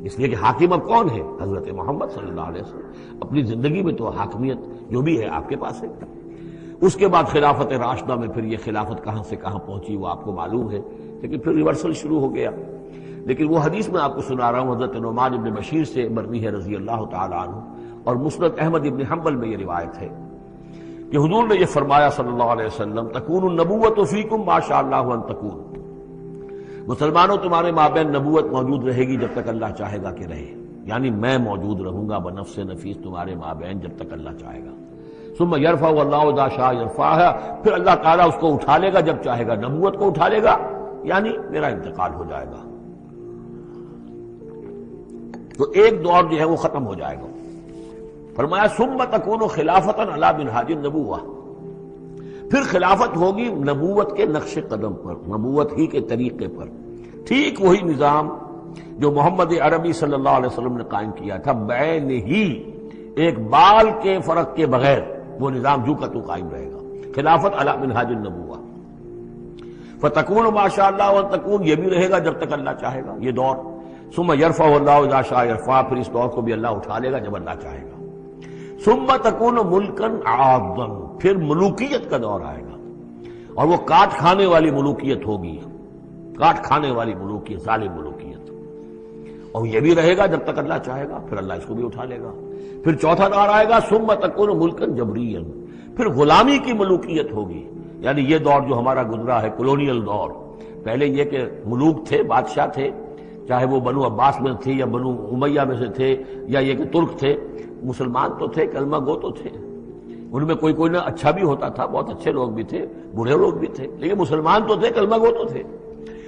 [SPEAKER 1] اس لیے کہ حاکم اب کون ہے؟ حضرت محمد صلی اللہ علیہ وسلم۔ اپنی زندگی میں تو حاکمیت جو بھی ہے آپ کے پاس ہے۔ اس کے بعد خلافت راشدہ میں پھر یہ خلافت کہاں سے کہاں پہنچی وہ آپ کو معلوم ہے، لیکن پھر ریورسل شروع ہو گیا۔ لیکن وہ حدیث میں آپ کو سنا رہا ہوں، حضرت نعمان ابن بشیر سے مروی ہے رضی اللہ تعالی عنہ، اور مسند احمد ابن حنبل میں یہ روایت ہے کہ حضور نے یہ فرمایا صلی اللہ علیہ وسلم، تکون النبوۃ فیکم ما شاء اللہ ان تکون، مسلمانوں تمہارے مابین نبوت موجود رہے گی جب تک اللہ چاہے گا کہ رہے، یعنی میں موجود رہوں گا بنفس نفیس تمہارے مابین جب تک اللہ چاہے گا۔ ثم یرفع اللہ اذا شاء یرفعها، پھر اللہ تعالیٰ اس کو اٹھا لے گا جب چاہے گا، نبوت کو اٹھا لے گا، یعنی میرا انتقال ہو جائے گا، تو ایک دور جو ہے وہ ختم ہو جائے گا۔ فرمایا ثم تکون خلافتا علی منہاج النبوۃ، پھر خلافت ہوگی نبوت کے نقش قدم پر، نبوت ہی کے طریقے پر، ٹھیک وہی نظام جو محمد عربی صلی اللہ علیہ وسلم نے قائم کیا تھا، بعین ہی ایک بال کے فرق کے بغیر وہ نظام جو کا تو قائم رہے گا، خلافت علی منہاج النبوہ۔ فتکون ما شاء اللہ و تکون، یہ بھی رہے گا جب تک اللہ چاہے گا یہ دور۔ ثم یرفع اللہ اذا شاء یرفع، پھر اس دور کو بھی اللہ اٹھا لے گا جب اللہ چاہے گا۔ ثم تکون ملکا عاضا، پھر ملوکیت کا دور آئے گا، اور وہ کاٹ کھانے والی ملوکیت ہوگی، کاٹ کھانے والی ملوکیت، ظالم ملوکیت، اور یہ بھی رہے گا جب تک اللہ چاہے گا، پھر اللہ اس کو بھی اٹھا لے گا۔ پھر چوتھا دور آئے گا ثم تکون ملکا جبریا، پھر غلامی کی ملوکیت ہوگی، یعنی یہ دور جو ہمارا گزرا ہے کولونیل دور، پہلے یہ کہ ملوک تھے، بادشاہ تھے، چاہے وہ بنو عباس میں تھے یا بنو امیہ میں سے تھے، یا یہ کہ ترک تھے، مسلمان تو تھے، کلمہ گو تو تھے، ان میں کوئی نہ اچھا بھی ہوتا تھا، بہت اچھے لوگ بھی تھے، برے لوگ بھی تھے، لیکن مسلمان تو تھے، کلمہ گو تو تھے۔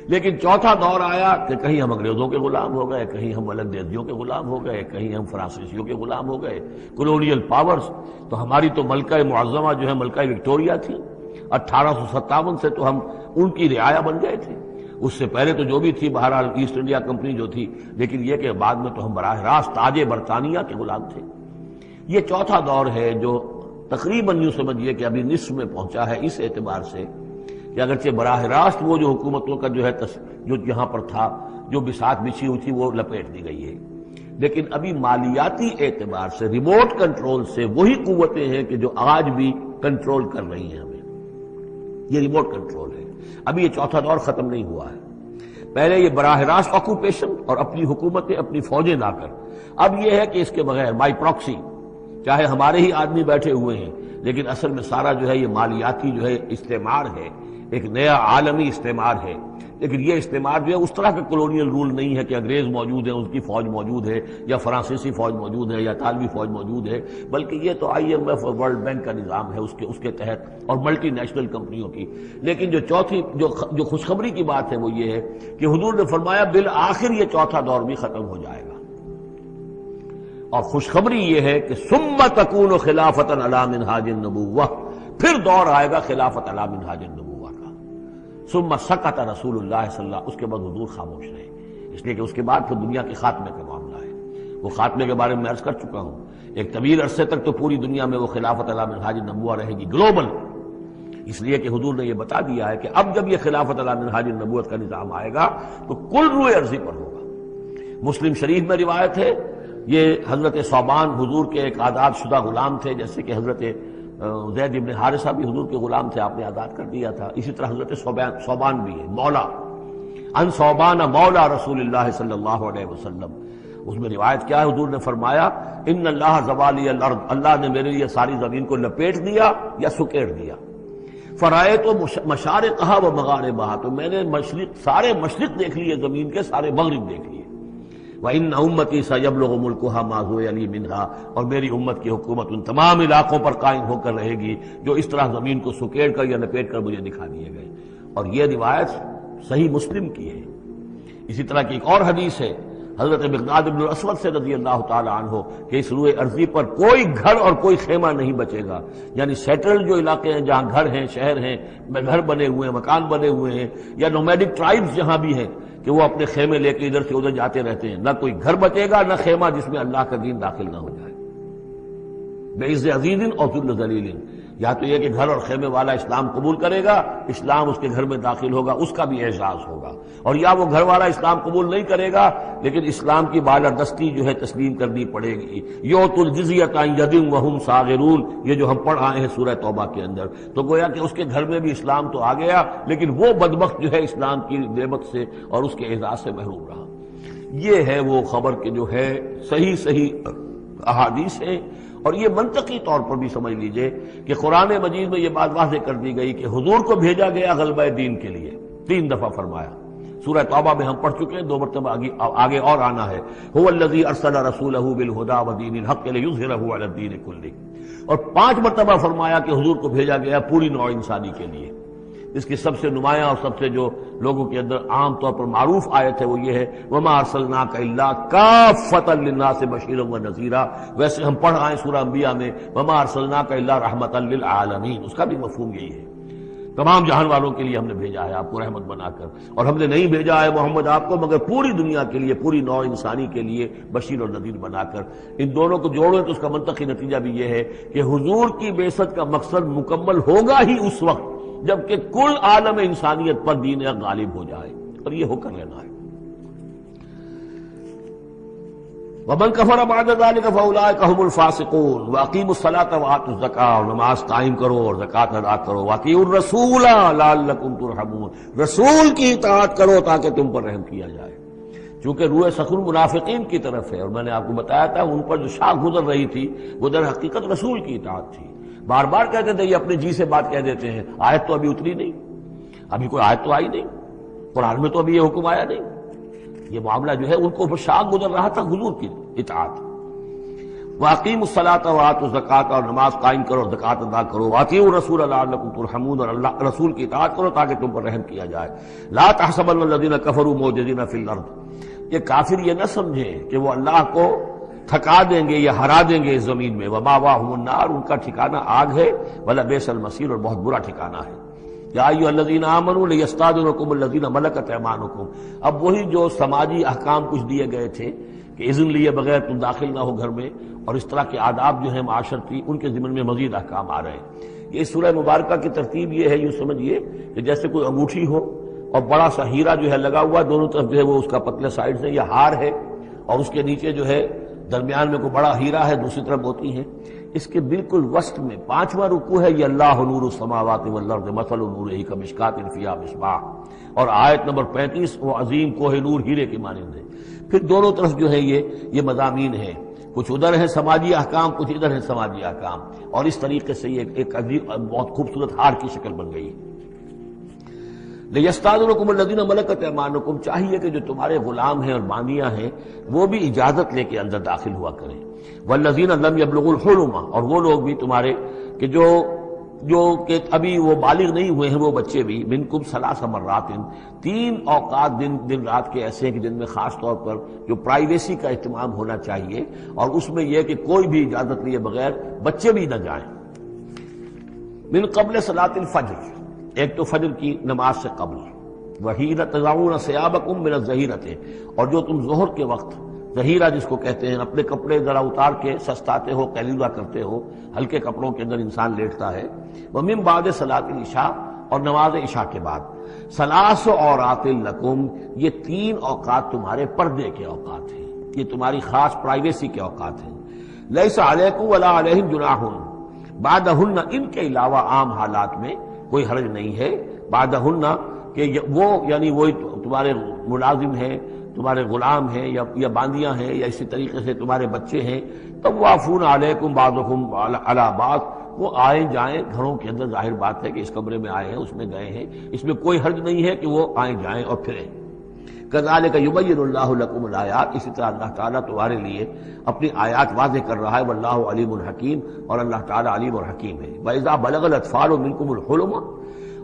[SPEAKER 1] لیکن چوتھا دور آیا کہ کہیں ہم انگریزوں کے غلام ہو گئے، کہیں ہم ولندیزیوں کے غلام ہو گئے، کہیں ہم فرانسیسیوں کے غلام ہو گئے، کولونیل پاورز۔ تو ہماری تو ملکہ معظمہ جو ہے ملکہ وکٹوریہ تھی، 1857 سے تو ہم ان کی رعایا بن گئے تھے، اس سے پہلے تو جو بھی تھی بہرحال ایسٹ انڈیا کمپنی جو تھی، لیکن یہ کہ بعد میں تو ہم براہ راست تاج برطانیہ کے غلام تھے۔ یہ چوتھا دور ہے جو تقریباً یوں سمجھیے کہ ابھی نصف میں پہنچا ہے، اس اعتبار سے کہ اگرچہ براہ راست وہ جو حکومتوں کا جو ہے جو یہاں پر تھا، جو بساط بچھی ہوئی تھی، وہ لپیٹ دی گئی ہے، لیکن ابھی مالیاتی اعتبار سے ریموٹ کنٹرول سے وہی قوتیں ہیں کہ جو آج بھی کنٹرول کر رہی ہیں ہمیں، یہ ریموٹ کنٹرول ہے۔ ابھی یہ چوتھا دور ختم نہیں ہوا ہے، پہلے یہ براہ راست آکوپیشن اور اپنی حکومتیں، اپنی فوجیں لا کر، اب یہ ہے کہ اس کے بغیر بائی پراکسی، چاہے ہمارے ہی آدمی بیٹھے ہوئے ہیں، لیکن اصل میں سارا جو ہے یہ مالیاتی جو ہے استعمار ہے، ایک نیا عالمی استعمار ہے۔ لیکن یہ استعمار جو ہے اس طرح کا کولونیل رول نہیں ہے کہ انگریز موجود ہے، ان کی فوج موجود ہے، یا فرانسیسی فوج موجود ہے، یا اطالوی فوج موجود ہے، بلکہ یہ تو IMF اور ورلڈ بینک کا نظام ہے اس کے تحت، اور ملٹی نیشنل کمپنیوں کی۔ لیکن جو چوتھی جو خوشخبری کی بات ہے وہ یہ ہے کہ حضور نے فرمایا بالآخر یہ چوتھا دور بھی ختم ہو جائے گا، اور خوشخبری یہ ہے کہ ثم تکون خلافۃ علی منہاج النبوہ، پھر دور آئے گا خلافت علی منہاج النبوہ کا۔ ثم سکت رسول اللہ صلی اللہ علیہ وسلم، اس کے بعد حضور خاموش رہے، اس لیے کہ اس کے بعد پھر دنیا کے خاتمے کا معاملہ ہے۔ وہ خاتمے کے بارے میں عرض کر چکا ہوں، ایک طویل عرصے تک تو پوری دنیا میں وہ خلافت علی منہاج النبوہ رہے گی، گلوبل، اس لیے کہ حضور نے یہ بتا دیا ہے کہ اب جب یہ خلافت علی منہاج النبوت کا نظام آئے گا تو کل روئے ارضی پر ہوگا۔ مسلم شریف میں روایت ہے، یہ حضرت ثوبان حضور کے ایک آزاد شدہ غلام تھے، جیسے کہ حضرت زید ابن حارثہ بھی حضور کے غلام تھے، آپ نے آزاد کر دیا تھا، اسی طرح حضرت ثوبان بھی ہے، مولا، ان ثوبان مولا رسول اللہ صلی اللہ علیہ وسلم۔ اس میں روایت کیا ہے، حضور نے فرمایا ان اللہ زوالی الارض، اللہ نے میرے لیے ساری زمین کو لپیٹ دیا یا سکیڑ دیا، فرائے تو مشارقہا و مغاربہا، تو میں نے سارے مشرق دیکھ لیے زمین کے، سارے مغرب دیکھ لیے۔ وَإِنَّ أُمَّتِي سَيَبْلُغُ مُلْكُهَا مَا زُوِيَ لِي مِنْهَا، اور میری امت کی حکومت ان تمام علاقوں پر قائم ہو کر رہے گی جو اس طرح زمین کو سکیڑ کر یا لپیٹ کر مجھے دکھا دیے گئے۔ اور یہ روایت صحیح مسلم کی ہے۔ اسی طرح کی ایک اور حدیث ہے حضرت مقداد بن الاسود سے رضی اللہ تعالی عنہ کہ اس روئے ارضی پر کوئی گھر اور کوئی خیمہ نہیں بچے گا، یعنی سیٹلڈ جو علاقے ہیں جہاں گھر ہیں، شہر ہیں، گھر بنے ہوئے ہیں، مکان بنے ہوئے ہیں، یا نومیڈک ٹرائبز جہاں بھی ہیں کہ وہ اپنے خیمے لے کے ادھر سے ادھر جاتے رہتے ہیں، نہ کوئی گھر بچے گا، نہ خیمہ جس میں اللہ کا دین داخل نہ ہو جائے۔ بعز عزیز اور ذل ذلیل، یا تو یہ کہ گھر اور خیمے والا اسلام قبول کرے گا، اسلام اس کے گھر میں داخل ہوگا، اس کا بھی اعزاز ہوگا، اور یا وہ گھر والا اسلام قبول نہیں کرے گا لیکن اسلام کی بالادستی جو ہے تسلیم کرنی پڑے گی۔ یؤتوا الجزیۃ عن ید وہم صاغرون، یہ جو ہم پڑھ آئے ہیں سورہ توبہ کے اندر، تو گویا کہ اس کے گھر میں بھی اسلام تو آ گیا لیکن وہ بدبخت جو ہے اسلام کی نعمت سے اور اس کے اعزاز سے محروم رہا۔ یہ ہے وہ خبر کہ جو ہے صحیح احادیث ہیں، اور یہ منطقی طور پر بھی سمجھ لیجئے کہ قرآن مجید میں یہ بات واضح کر دی گئی کہ حضور کو بھیجا گیا غلبہ دین کے لیے، 3 دفعہ فرمایا، سورہ توبہ میں ہم پڑھ چکے ہیں، 2 مرتبہ آگے اور آنا ہے، هو الذی ارسل رسولہ بالہدی ودین الحق لیظہرہ علی الدین کلہ، اور 5 مرتبہ فرمایا کہ حضور کو بھیجا گیا پوری نوع انسانی کے لیے۔ اس کی سب سے نمایاں اور سب سے جو لوگوں کے اندر عام طور پر معروف آیت ہے وہ یہ ہے وَمَا أَرْسَلْنَاكَ إِلَّا كَافَّةً لِلنَّاسِ بَشِيرًا وَنَذِيرًا، ویسے ہم پڑھ آئے سورہ انبیاء میں وَمَا أَرْسَلْنَاكَ إِلَّا رَحْمَةً لِلْعَالَمِينَ، اس کا بھی مفہوم یہی ہے۔ تمام جہان والوں کے لیے ہم نے بھیجا ہے آپ کو رحمت بنا کر، اور ہم نے نہیں بھیجا ہے محمد آپ کو مگر پوری دنیا کے لیے، پوری نوع انسانی کے لیے بشیر اور نذیر بنا کر۔ ان دونوں کو جوڑیں تو اس کا منطقی نتیجہ بھی یہ ہے کہ حضور کی بعثت کا مقصد مکمل ہوگا ہی اس وقت جبکہ کل عالم انسانیت پر دین حق غالب ہو جائے، اور یہ ہو کر لینا ہے۔ وَمَنْ كَفَرَ بَعْدَ ذَلِكَ فَأُولَٰئِكَ هُمُ الْفَاسِقُونَ وَأَقِیمُوا الصَّلَاةَ وَآتُوا الزَّکَاةَ، اور نماز قائم کرو اور زکوٰۃ ادا کرو۔ وَأَطِیعُوا الرَّسُولَ لَعَلَّکُمْ تُرْحَمُونَ، رسول کی اطاعت کرو تاکہ تم پر رحم کیا جائے۔ چونکہ روح سخن منافقین کی طرف ہے، اور میں نے آپ کو بتایا تھا ان پر جو شاخ گزر رہی تھی وہ در حقیقت رسول کی اطاعت تھی۔ بار بار کہتے تھے، یہ اپنے جی سے بات کہہ دیتے ہیں، آیت تو ابھی اتری نہیں، ابھی کوئی آیت تو آئی نہیں، قرآن میں تو ابھی یہ حکم آیا نہیں۔ یہ معاملہ جو ہے ان کو شاخ گزر رہا تھا حضور کی اطاعت۔ وَأَقِیمُوا الصَّلَاةَ وَآتُوا الزَّکَاةَ، اور نماز قائم کرو اور زکوٰۃ ادا کرو۔ وَأَطِیعُوا الرَّسُولَ لَعَلَّکُمْ تُرْحَمُونَ، اور اللہ رسول کی اطاعت کرو تاکہ تم پر رحم کیا جائے۔ لَا تَحْسَبَنَّ الَّذِينَ كَفَرُوا مُعْجِزِينَ فِي الْأَرْضِ، یہ کافر یہ نہ سمجھیں کہ وہ اللہ کو تھکا دیں گے یا ہرا دیں گے اس زمین میں۔ وَمَأْوَاهُمُ النَّارُ، ان کا ٹھکانہ آگ ہے، وَلَبِئْسَ الْمَصِيرُ، اور بہت برا ٹھکانہ ہے۔ یا ایھا الذین آمنوا لیستأذنکم الذین ملکت ایمانکم، اب وہی جو سماجی احکام کچھ دیے گئے تھے کہ اذن لیے بغیر تم داخل نہ ہو گھر میں، اور اس طرح کے آداب جو ہیں معاشرتی، ان کے ضمن میں مزید احکام آ رہے ہیں۔ یہ سورہ مبارکہ کی ترتیب یہ ہے، یوں سمجھیے کہ جیسے کوئی انگوٹھی ہو اور بڑا سا ہیرا جو ہے لگا ہوا، دونوں طرف جو ہے وہ اس کا پتلے سائڈ سے، یہ ہار ہے، اور اس کے نیچے جو ہے درمیان میں کوئی بڑا ہیرا ہے، دوسری طرف موتی ہے۔ اس کے بالکل وسط میں 5واں رکوع ہے، یہ اللہ نور السماوات والارض مثل نورہ کمشکاۃ فیہا مصباح، اور آیت نمبر 35 وہ عظیم کوہ نور ہیرے کی مانند ہے۔ پھر دونوں طرف جو ہے یہ مضامین ہیں، کچھ ادھر ہیں سماجی احکام، کچھ ادھر ہیں سماجی احکام، اور اس طریقے سے یہ ایک عظیم بہت خوبصورت ہار کی شکل بن گئی ہے۔ لیستأذنکم الذین ملکت ایمانکم، چاہیے کہ جو تمہارے غلام ہیں اور باندیاں ہیں وہ بھی اجازت لے کے اندر داخل ہوا کریں۔ والذین لم یبلغوا الحلم، اور وہ لوگ بھی تمہارے کہ جو کہ ابھی وہ بالغ نہیں ہوئے ہیں، وہ بچے بھی، منکم ثلاث مرات، 3 اوقات دن رات کے ایسے ہیں کہ جن میں خاص طور پر جو پرائیویسی کا اہتمام ہونا چاہیے، اور اس میں یہ کہ کوئی بھی اجازت لیے بغیر بچے بھی نہ جائیں۔ من قبل صلاۃ الفجر، ایک تو فجر کی نماز سے قبل، وحین تضعون ثیابکم من الظہیرۃ، اور جو تم ظہر کے وقت ظہیرہ جس کو کہتے ہیں، اپنے کپڑے ذرا اتار کے سستاتے ہو، قیلولہ کرتے ہو، ہلکے کپڑوں کے اندر انسان لیٹتا ہے۔ ومن بعد صلاۃ العشاء، اور نماز عشاء کے بعد۔ ثلاث عورات لکم، یہ 3 اوقات تمہارے پردے کے اوقات ہیں، یہ تمہاری خاص پرائیویسی کے اوقات ہیں۔ لیس علیکم ولا علیہم جناح بعدہن، ان کے علاوہ عام حالات میں کوئی حرج نہیں ہے، بعدہن کہ وہ یعنی وہی تمہارے ملازم ہیں، تمہارے غلام ہیں یا باندیاں ہیں، یا اسی طریقے سے تمہارے بچے ہیں۔ طوافون علیکم بعضکم علی بعض، وہ آئیں جائیں گھروں کے اندر، ظاہر بات ہے کہ اس کمرے میں آئے ہیں، اس میں گئے ہیں، اس میں کوئی حرج نہیں ہے کہ وہ آئیں جائیں اور پھریں۔ کذالک یبین اللہ لکم الآیات، اسی طرح اللہ تعالیٰ تمہارے لیے اپنی آیات واضح کر رہا ہے، واللہ علیم الحکیم، اور اللہ تعالیٰ علیم اور حکیم ہے۔ وَإِذَا بَلَغَ الْأَطْفَالُ مِنْكُمُ الْحُلُمَ،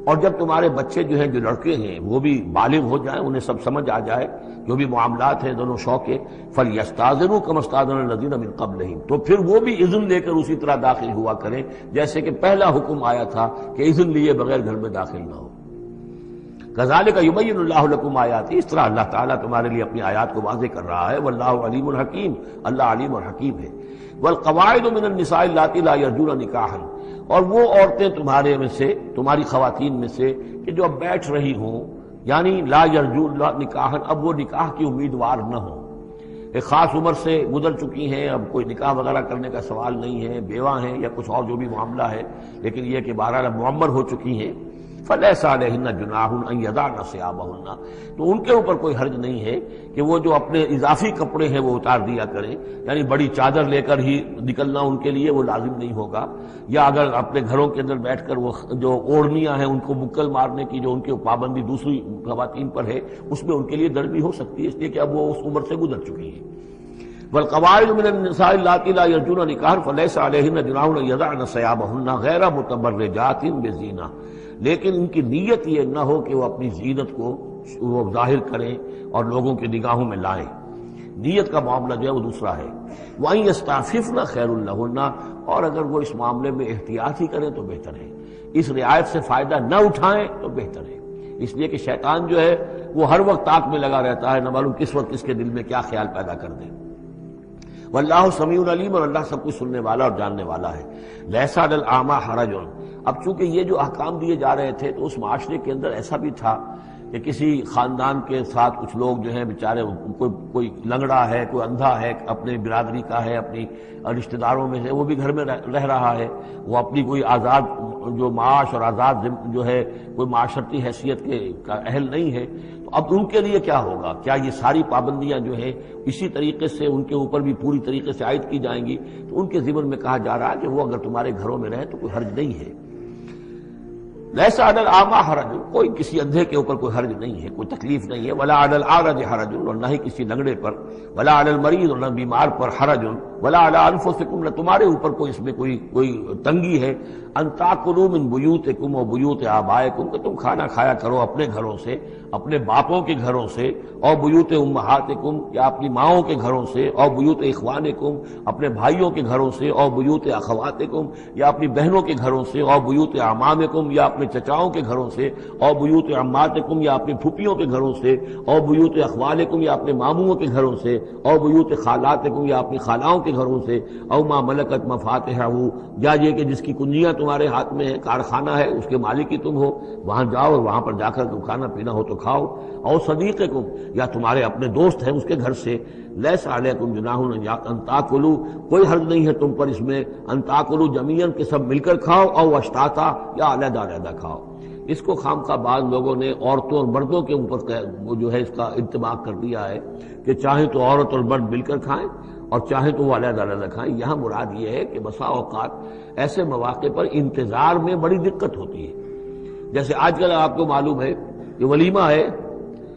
[SPEAKER 1] اور جب تمہارے بچے جو ہیں، جو لڑکے ہیں، وہ بھی بالغ ہو جائیں، انہیں سب سمجھ آ جائے، جو بھی معاملات ہیں دونوں شوق کے، فَلْيَسْتَأْذِنُوا كَمَا اسْتَأْذَنَ الَّذِينَ مِنْ قَبْلِهِمْ، تو پھر وہ بھی اذن لے کر اسی طرح داخل ہوا کریں جیسے کہ پہلا حکم آیا تھا کہ اذن لیے بغیر گھر میں داخل نہ ہو۔ کذالک یبین اللہ لکم آیاتہ، اس طرح اللہ تعالیٰ تمہارے لیے اپنی آیات کو واضح کر رہا ہے، واللہ علیم الحکیم، اللہ علیم اور حکیم ہے۔ والقواعد من النساء اللاتی لا یرجون نکاحا، اور وہ عورتیں تمہارے میں سے، تمہاری خواتین میں سے کہ جو اب بیٹھ رہی ہوں، یعنی لا یرجون نکاحا، اب وہ نکاح کی امیدوار نہ ہوں، ایک خاص عمر سے گزر چکی ہیں، اب کوئی نکاح وغیرہ کرنے کا سوال نہیں ہے، بیوہ ہیں یا کچھ اور جو بھی معاملہ ہے، لیکن یہ کہ بہرحال اب معمر ہو چکی ہیں، فَلَيْسَ عَلَيْهِنَّ جُنَاحٌ أَن يَضَعْنَ ثِيَابَهُنَّ، تو ان کے اوپر کوئی حرج نہیں ہے کہ وہ جو اپنے اضافی کپڑے ہیں وہ اتار دیا کریں، یعنی بڑی چادر لے کر ہی نکلنا ان کے لیے وہ لازم نہیں ہوگا، یا اگر اپنے گھروں کے اندر بیٹھ کر وہ جو اوڑھنیاں ہیں ان کو مکل مارنے کی جو ان کی پابندی دوسری خواتین پر ہے، اس میں ان کے لیے درد بھی ہو سکتی ہے، اس لیے کہ اب وہ اس عمر سے گزر چکی ہیں۔ والقواعد من النساء اللاتی لا یرجون نکاحا فلیس علیہن جناح ان یضعن ثیابہن غیر متبرجات بزینہ، لیکن ان کی نیت یہ نہ ہو کہ وہ اپنی زینت کو وہ ظاہر کریں اور لوگوں کی نگاہوں میں لائیں۔ نیت کا معاملہ جو ہے وہ دوسرا ہے. وَإِن يَسْتَعْفِفْنَ خَيْرٌ لَهُنَّ، اور اگر وہ اس معاملے میں احتیاط ہی کریں تو بہتر ہے، اس رعایت سے فائدہ نہ اٹھائیں تو بہتر ہے. اس لیے کہ شیطان جو ہے وہ ہر وقت طاق میں لگا رہتا ہے، نہ معلوم کس وقت اس کے دل میں کیا خیال پیدا کر دے. واللہ سمیع علیم، اور اللہ سب کچھ سننے والا اور جاننے والا ہے. لیس علی الاعمی حرج، اب چونکہ یہ جو احکام دیے جا رہے تھے تو اس معاشرے کے اندر ایسا بھی تھا کہ کسی خاندان کے ساتھ کچھ لوگ جو ہیں بیچارے، کوئی لنگڑا ہے، کوئی اندھا ہے، اپنے برادری کا ہے، اپنی رشتہ داروں میں سے، وہ بھی گھر میں رہ رہا ہے، وہ اپنی کوئی آزاد جو معاش اور آزاد جو ہے کوئی معاشرتی حیثیت کا اہل نہیں ہے. تو اب ان کے لیے کیا ہوگا؟ کیا یہ ساری پابندیاں جو ہیں اسی طریقے سے ان کے اوپر بھی پوری طریقے سے عائد کی جائیں گی؟ تو ان کے ضمن میں کہا جا رہا ہے کہ وہ اگر تمہارے گھروں میں رہے تو کوئی حرج نہیں ہے. لیس علی الاعمی حرج، کوئی کسی اندھے کے اوپر کوئی حرج نہیں ہے، کوئی تکلیف نہیں ہے. ولا علی الاعرج حرج، اور نہ ہی کسی لنگڑے پر. ولا علی المریض، اور نہ بیمار پر حرج. ولا علی انفسکم، نہ تمہارے اوپر کوئی اس میں کوئی تنگی ہے. ان تاکلوا من بیوتکم و بیوت آبائکم، کہ تم کھانا کھایا کرو اپنے گھروں سے، اپنے باپوں کے گھروں سے، اور بیوت امہاتکم، یا اپنی ماؤں کے گھروں سے، اور بیوت اخوانکم، اپنے بھائیوں کے گھروں سے، اور بیوت اخواتکم، یا اپنی بہنوں کے گھروں سے، اور بیوت اعمامکم، یا اپنے چچاؤں کے گھروں سے، اور بیوت عماتکم، یا اپنی پھوپھیوں کے گھروں سے، اور بیوت اخوالکم، یا اپنے ماموں کے گھروں سے، اور بیوت خالاتکم، یا اپنی خالاؤں کے گھروں سے، او ما ملکت مفاتحہ، یا یہ کہ جس کی کنجیاں تمہارے ہاتھ میں ہے، کارخانہ ہے، اس کے مالک ہی تم ہو، وہاں جاؤ اور وہاں پر جا کر تم کھانا پینا ہو تو کھاؤ. اور صدیقکم، یا تمہارے اپنے دوست ہیں اس کے گھر سے. لیس علیکم جناح ان تاکلوا، کوئی حرج نہیں ہے تم پر اس میں ان تاکلوا جمیعا، کہ سب مل کر کھاؤ، او اشتاتا، یا علیحدہ علیحدہ کھاؤ. اس کو خامخواہ بعض لوگوں نے عورتوں اور مردوں کے اوپر وہ جو ہے اس کا انطباق کر دیا ہے کہ چاہیں تو عورت اور مرد مل کر کھائیں اور چاہیں تو وہ علیحدہ علیحدہ کھائیں. یہاں مراد یہ ہے کہ بسا اوقات ایسے مواقع پر انتظار میں بڑی دقت ہوتی ہے. جیسے آج کل آپ کو معلوم ہے کہ ولیمہ ہے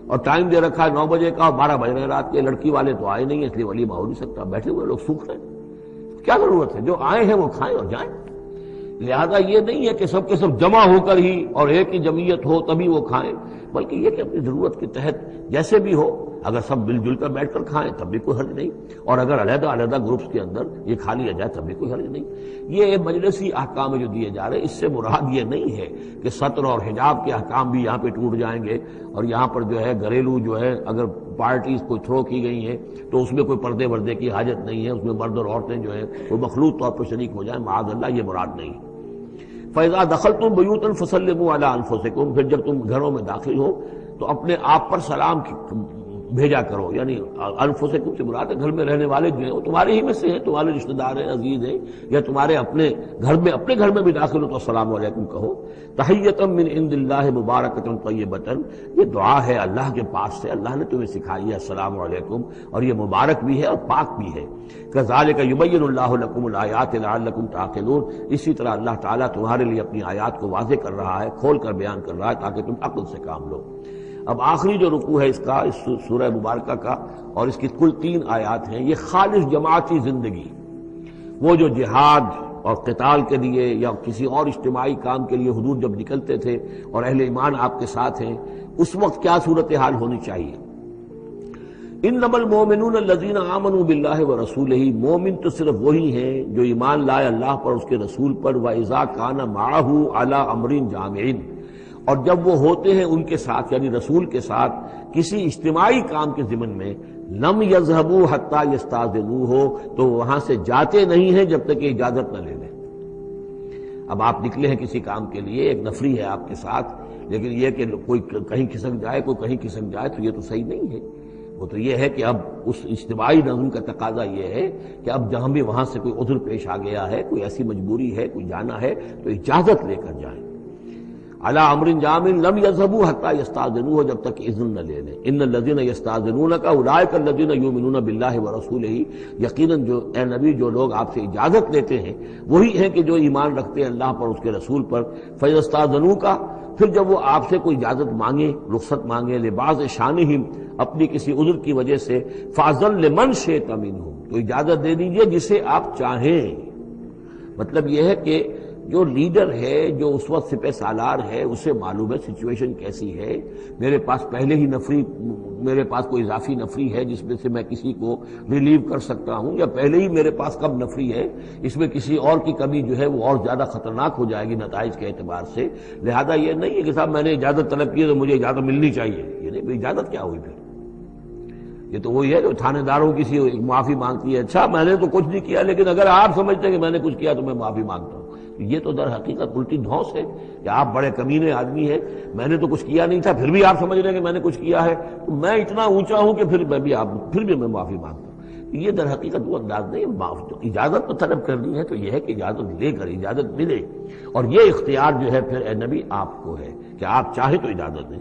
[SPEAKER 1] اور ٹائم دے رکھا ہے 9 بجے کا اور 12 بج رہے ہیں رات کے، لڑکی والے تو آئے نہیں، اس لیے ولیمہ ہو نہیں سکتا، بیٹھے ہوئے لوگ سوکھ رہے ہیں. کیا ضرورت ہے؟ جو آئے ہیں وہ کھائیں اور جائیں. لہذا یہ نہیں ہے کہ سب کے سب جمع ہو کر ہی اور ایک ہی جمعیت ہو تبھی وہ کھائیں، بلکہ یہ کہ اپنی ضرورت کے تحت جیسے بھی ہو، اگر سب مل جل کر بیٹھ کر کھائیں تب بھی کوئی حرج نہیں، اور اگر علیحدہ علیحدہ گروپس کے اندر یہ کھا لیا جائے تب بھی کوئی حرج نہیں. یہ مجلسی احکام جو دیے جا رہے ہیں، اس سے مراد یہ نہیں ہے کہ سطر اور حجاب کے احکام بھی یہاں پہ ٹوٹ جائیں گے، اور یہاں پر جو ہے گھریلو جو ہے اگر پارٹیز کوئی تھرو کی گئی ہیں تو اس میں کوئی پردے وردے کی حاجت نہیں ہے، اس میں مرد اور عورتیں جو ہیں وہ مخلوط طور پر شریک ہو جائیں، معاذ اللہ، یہ مراد نہیں. فَإِذَا دَخَلْتُمْ بُيُوتًا فَسَلِّمُوا عَلَىٰ أَنفُسِكُمْ، پھر جب تم گھروں میں داخل ہو تو اپنے آپ پر سلام بھیجا کرو. یعنی انفسکم سے مراد ہے گھر میں رہنے والے جو ہیں وہ تمہارے ہی میں سے ہیں، تمہارے رشتہ دار ہیں، عزیز ہیں، یا تمہارے اپنے گھر میں بھی داخل ہو تو السلام علیکم کہو. تحیۃ من عند اللہ مبارکۃ طیبۃ، یہ دعا ہے اللہ کے پاس سے، اللہ نے تمہیں سکھائی ہے السلام علیکم، اور یہ مبارک بھی ہے اور پاک بھی ہے. کذالک یبین اللہ لکم الآیات لعلکم تعقلون، اسی طرح اللہ تعالیٰ تمہارے لیے اپنی آیات کو واضح کر رہا ہے، کھول کر بیان کر رہا ہے تاکہ تم عقل سے کام لو. اب آخری جو رکوع ہے اس کا، اس سورہ مبارکہ کا، اور اس کی کل 3 آیات ہیں، یہ خالص جماعتی زندگی، وہ جو جہاد اور قتال کے لیے یا کسی اور اجتماعی کام کے لیے حضور جب نکلتے تھے اور اہل ایمان آپ کے ساتھ ہیں، اس وقت کیا صورتحال ہونی چاہیے. انما المؤمنون الذین آمنوا باللہ ورسولہ، مومن تو صرف وہی ہیں جو ایمان لائے اللہ پر، اس کے رسول پر. وَإِذَا كَانَ مَعَهُ عَلَىٰ أَمْرٍ جَامِعٍ، اور جب وہ ہوتے ہیں ان کے ساتھ یعنی رسول کے ساتھ کسی اجتماعی کام کے ضمن میں، لم يذهبوا حتى يستأذنوه، تو وہاں سے جاتے نہیں ہیں جب تک کہ اجازت نہ لے لیں. اب آپ نکلے ہیں کسی کام کے لیے، ایک نفری ہے آپ کے ساتھ، لیکن یہ کہ کوئی کہیں کھسک جائے کوئی کہیں کھسک جائے تو یہ تو صحیح نہیں ہے. وہ تو یہ ہے کہ اب اس اجتماعی نظم کا تقاضا یہ ہے کہ اب جہاں بھی وہاں سے کوئی عذر پیش آ گیا ہے، کوئی ایسی مجبوری ہے، کوئی جانا ہے تو اجازت لے کر جائیں. علی امر جامع لم یذهبوا حتى یستاذنوه، جب تک اذن نہ لے لیں. ان الذين یستاذنونک اولئک الذین یؤمنون باللہ ورسولہ، یقیناً جو اے نبی جو لوگ آپ سے اجازت لیتے ہیں وہی ہیں کہ جو ایمان رکھتے ہیں اللہ پر، اس کے رسول پر. فیستاذنوک، پھر جب وہ آپ سے کوئی اجازت مانگے، رخصت مانگے، لبعض شانہم، اپنی کسی عذر کی وجہ سے، فاذن لمن شئت منہم، تو اجازت دے دیجئے جسے آپ چاہیں. مطلب یہ ہے کہ جو لیڈر ہے، جو اس وقت سپہ سالار ہے، اسے معلوم ہے سچویشن کیسی ہے، میرے پاس پہلے ہی نفری، میرے پاس کوئی اضافی نفری ہے جس میں سے میں کسی کو ریلیو کر سکتا ہوں، یا پہلے ہی میرے پاس کم نفری ہے، اس میں کسی اور کی کمی جو ہے وہ اور زیادہ خطرناک ہو جائے گی نتائج کے اعتبار سے۔ لہذا یہ نہیں ہے کہ صاحب میں نے اجازت طلب کی ہے تو مجھے اجازت ملنی چاہیے، یہ نہیں، اجازت کیا ہوئی پھر؟ یہ تو وہی ہے جو تھانے داروں کسی معافی مانگتی ہے، اچھا میں نے تو کچھ نہیں کیا لیکن اگر آپ سمجھتے ہیں کہ میں نے کچھ کیا تو میں معافی مانگتا ہوں۔ یہ تو در حقیقت الٹی دھونس ہے کہ آپ بڑے کمینے آدمی ہیں، میں نے تو کچھ کیا نہیں تھا پھر بھی آپ سمجھ رہے ہیں کہ میں نے کچھ کیا ہے، تو میں اتنا اونچا ہوں کہ پھر میں معافی مانگتا ہوں۔ یہ در حقیقت وہ انداز نہیں۔ اجازت تو طلب کرنی ہے تو یہ ہے کہ اجازت لے کر اجازت ملے، اور یہ اختیار جو ہے پھر اے نبی آپ کو ہے کہ آپ چاہے تو اجازت دیں۔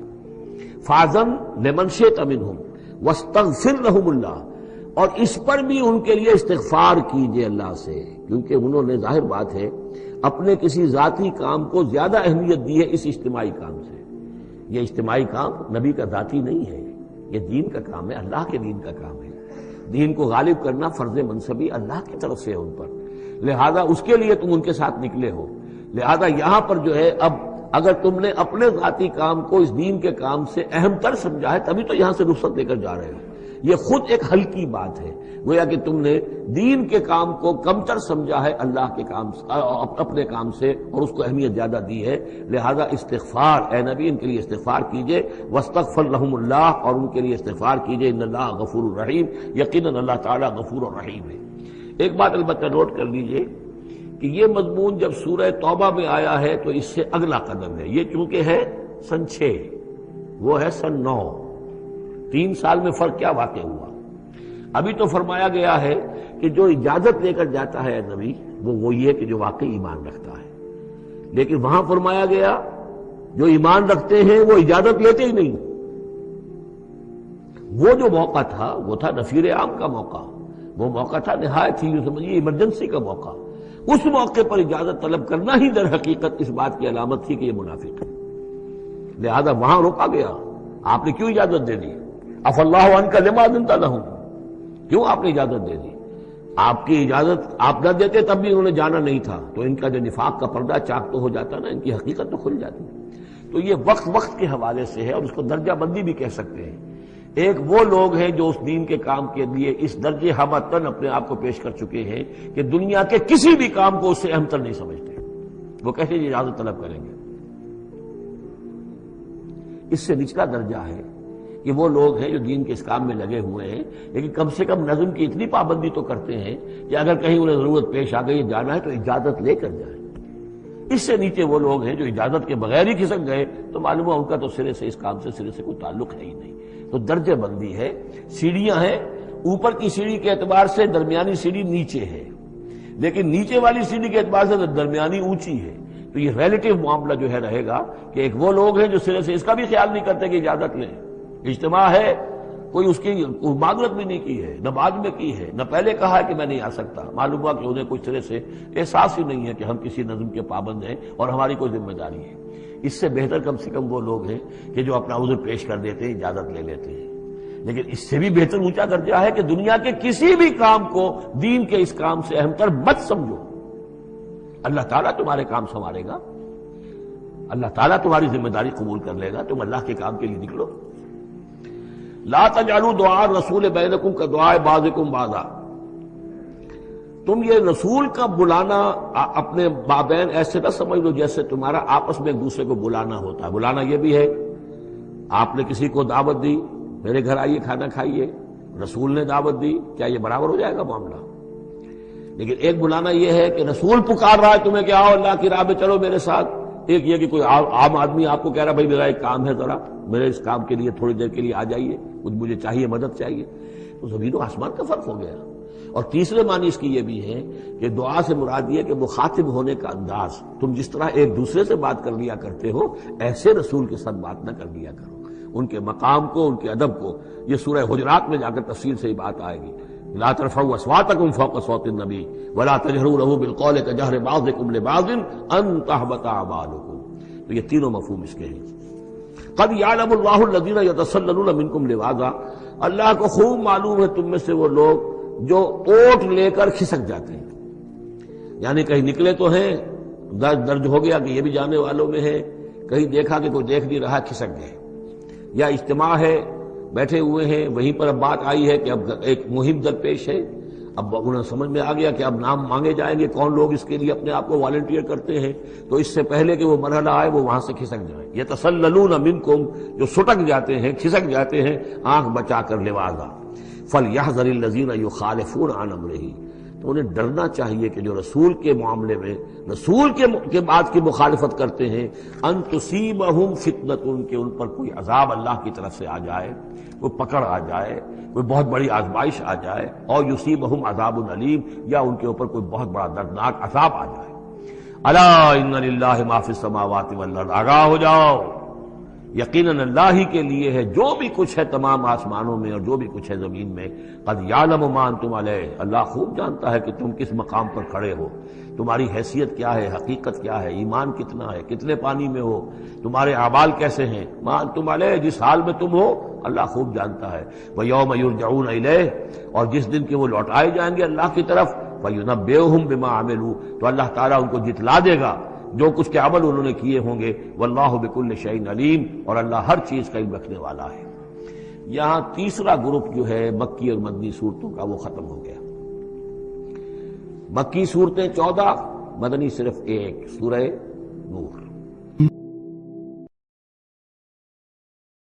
[SPEAKER 1] فاذن لمن شئت منہم واستغفر لهم اللہ، اور اس پر بھی ان کے لیے استغفار کیجئے اللہ سے، کیونکہ انہوں نے ظاہر بات ہے اپنے کسی ذاتی کام کو زیادہ اہمیت دی ہے اس اجتماعی کام سے۔ یہ اجتماعی کام نبی کا ذاتی نہیں ہے، یہ دین کا کام ہے، اللہ کے دین کا کام ہے۔ دین کو غالب کرنا فرض منصبی اللہ کی طرف سے ہے ان پر، لہذا اس کے لیے تم ان کے ساتھ نکلے ہو۔ لہذا یہاں پر جو ہے اب اگر تم نے اپنے ذاتی کام کو اس دین کے کام سے اہم تر سمجھا ہے تبھی تو یہاں سے رخصت لے کر جا رہے ہو۔ یہ خود ایک ہلکی بات ہے، گویا کہ تم نے دین کے کام کو کم تر سمجھا ہے اللہ کے کام اپنے کام سے، اور اس کو اہمیت زیادہ دی ہے۔ لہذا استغفار، اے نبی ان کے لیے استغفار کیجئے، واستغفر لهم اللہ، اور ان کے لیے استغفار کیجئے، ان اللہ غفور الرحیم، یقیناً اللہ تعالیٰ غفور الرحیم ہے۔ ایک بات البتہ نوٹ کر لیجئے کہ یہ مضمون جب سورہ توبہ میں آیا ہے تو اس سے اگلا قدم ہے، یہ چونکہ ہے سن 6، وہ ہے سن 9، 3 سال میں فرق کیا واقع ہوا؟ ابھی تو فرمایا گیا ہے کہ جو اجازت لے کر جاتا ہے نبی وہ وہی ہے کہ جو واقعی ایمان رکھتا ہے، لیکن وہاں فرمایا گیا جو ایمان رکھتے ہیں وہ اجازت لیتے ہی نہیں۔ وہ جو موقع تھا وہ تھا نفیر عام کا موقع، وہ موقع تھا نہایت ہی سمجھیے ایمرجنسی کا موقع، اس موقع پر اجازت طلب کرنا ہی در حقیقت اس بات کی علامت تھی کہ یہ منافق ہے، لہذا وہاں روکا گیا۔ آپ نے کیوں اجازت دے دی؟ عفا اللہ عنک لما اذنت لهم، کیوں آپ نے اجازت دے دی؟ آپ کی اجازت آپ نہ دیتے تب بھی انہوں نے جانا نہیں تھا، تو ان کا جو نفاق کا پردہ چاک تو ہو جاتا نا، ان کی حقیقت تو کھل جاتی۔ تو یہ وقت کے حوالے سے ہے، اور اس کو درجہ بندی بھی کہہ سکتے ہیں۔ ایک وہ لوگ ہیں جو اس دین کے کام کے لیے اس درجے ہمتن اپنے آپ کو پیش کر چکے ہیں کہ دنیا کے کسی بھی کام کو اس سے اہم تر نہیں سمجھتے، وہ کیسے اجازت طلب کریں گے؟ اس سے نچلا درجہ ہے کہ وہ لوگ ہیں جو دین کے اس کام میں لگے ہوئے ہیں، لیکن کم سے کم نظم کی اتنی پابندی تو کرتے ہیں کہ اگر کہیں انہیں ضرورت پیش آ گئی جانا ہے تو اجازت لے کر جائیں۔ اس سے نیچے وہ لوگ ہیں جو اجازت کے بغیر ہی کھسک گئے تو معلوم ہے ان کا تو سرے سے اس کام سے سرے سے کوئی تعلق ہے ہی نہیں۔ تو درجہ بندی ہے، سیڑھیاں ہیں، اوپر کی سیڑھی کے اعتبار سے درمیانی سیڑھی نیچے ہے، لیکن نیچے والی سیڑھی کے اعتبار سے درمیانی اونچی ہے۔ تو یہ ریلیٹیو معاملہ جو ہے رہے گا کہ ایک وہ لوگ ہیں جو سرے سے اس کا بھی خیال نہیں کرتے کہ اجازت لیں، اجتماع ہے، کوئی اس کی معذرت بھی نہیں کی ہے، نہ بعد میں کی ہے، نہ پہلے کہا ہے کہ میں نہیں آ سکتا، معلوم ہوا کہ انہیں کوئی سرے سے احساس ہی نہیں ہے کہ ہم کسی نظم کے پابند ہیں اور ہماری کوئی ذمہ داری ہے۔ اس سے بہتر کم سے کم وہ لوگ ہیں کہ جو اپنا عذر پیش کر دیتے ہیں، اجازت لے لیتے ہیں۔ لیکن اس سے بھی بہتر اونچا درجہ ہے کہ دنیا کے کسی بھی کام کو دین کے اس کام سے اہم تر مت سمجھو، اللہ تعالیٰ تمہارے کام سنوارے گا، اللہ تعالیٰ تمہاری ذمہ داری قبول کر لے گا، تم اللہ کے کام کے لیے نکلو۔ لا تجعلوا دعاء الرسول بینکم کدعاء بعضکم بعضا، تم یہ رسول کا بلانا اپنے مابین ایسے نہ سمجھ لو جیسے تمہارا آپس میں ایک دوسرے کو بلانا ہوتا ہے۔ بلانا یہ بھی ہے، آپ نے کسی کو دعوت دی، میرے گھر آئیے کھانا کھائیے، رسول نے دعوت دی، کیا یہ برابر ہو جائے گا معاملہ؟ لیکن ایک بلانا یہ ہے کہ رسول پکار رہا ہے تمہیں کہ آؤ اللہ کی راہ میں چلو میرے ساتھ، ایک یہ کہ کوئی عام آدمی آپ کو کہہ رہا بھائی میرا ایک کام ہے، ذرا میرے اس کام کے لیے تھوڑی دیر کے لیے آ جائیے، کچھ مجھے چاہیے، مدد چاہیے، تو زمین و آسمان کا فرق ہو گیا۔ اور تیسرے معنی اس کی یہ بھی ہے کہ دعا سے مراد یہ کہ مخاطب ہونے کا انداز، تم جس طرح ایک دوسرے سے بات کر لیا کرتے ہو ایسے رسول کے ساتھ بات نہ کر لیا کرو، ان کے مقام کو، ان کے ادب کو۔ یہ سورہ حجرات میں جا کر تفصیل سے یہ بات آئے گی، لا ترفعوا اصواتکم فوق صوت النبی ولا تجہروا له بالقول کجہر بعضکم لبعض ان تحبط اعمالکم۔ تو یہ تینوں مفہوم اس کے ہیں۔ قد یعلم اللہ الذین یتسللون منکم لواذا، اللہ کو خوب معلوم ہے تم میں سے وہ لوگ جو اوٹ لے کر کھسک جاتے ہیں، یعنی کہیں نکلے تو ہیں درج ہو گیا کہ یہ بھی جانے والوں میں ہے، کہیں دیکھا کہ کوئی دیکھ نہیں رہا کھسک گئے، یا اجتماع ہے بیٹھے ہوئے ہیں وہیں پر اب بات آئی ہے کہ اب ایک مہم درپیش ہے، اب انہیں سمجھ میں آ گیا کہ اب نام مانگے جائیں گے، کون لوگ اس کے لیے اپنے آپ کو والنٹیئر کرتے ہیں، تو اس سے پہلے کہ وہ مرحلہ آئے وہ وہاں سے کھسک جائیں۔ یتسللون منکم، جو سٹک جاتے ہیں کھسک جاتے ہیں آنکھ بچا کر لواذا فلیحذر الذین یخالفون عن امرہ، تو انہیں ڈرنا چاہیے کہ جو رسول کے معاملے میں رسول کے بات کی مخالفت کرتے ہیں، ان تصیبہم فتنۃ، کہ ان پر کوئی عذاب اللہ کی طرف سے آ جائے، کوئی پکڑ آ جائے، کوئی بہت بڑی آزمائش آ جائے، اور یصیبہم عذاب علیم، یا ان کے اوپر کوئی بہت بڑا دردناک عذاب آ جائے۔ الا ان للہ ما فی السماوات والارض، آگاہ ہو جاؤ، یقیناً اللہ ہی کے لیے ہے جو بھی کچھ ہے تمام آسمانوں میں اور جو بھی کچھ ہے زمین میں۔ قد یعلم ما انتم علیہ، اللہ خوب جانتا ہے کہ تم کس مقام پر کھڑے ہو، تمہاری حیثیت کیا ہے، حقیقت کیا ہے، ایمان کتنا ہے، کتنے پانی میں ہو، تمہارے اعمال کیسے ہیں، ما انتم علیہ، جس حال میں تم ہو اللہ خوب جانتا ہے۔ ویوم یرجعون الیہ، اور جس دن کے وہ لوٹائے جائیں گے اللہ کی طرف، فینبئہم بما عملوا، تو اللہ تعالیٰ ان کو جتلا دے گا جو کچھ کے عمل انہوں نے کیے ہوں گے۔ واللہ بکل شیء علیم، اور اللہ ہر چیز کا علم رکھنے والا ہے۔ یہاں تیسرا گروپ جو ہے مکی اور مدنی صورتوں کا وہ ختم ہو گیا۔ مکی صورتیں 14، مدنی صرف ایک، سورہ نور۔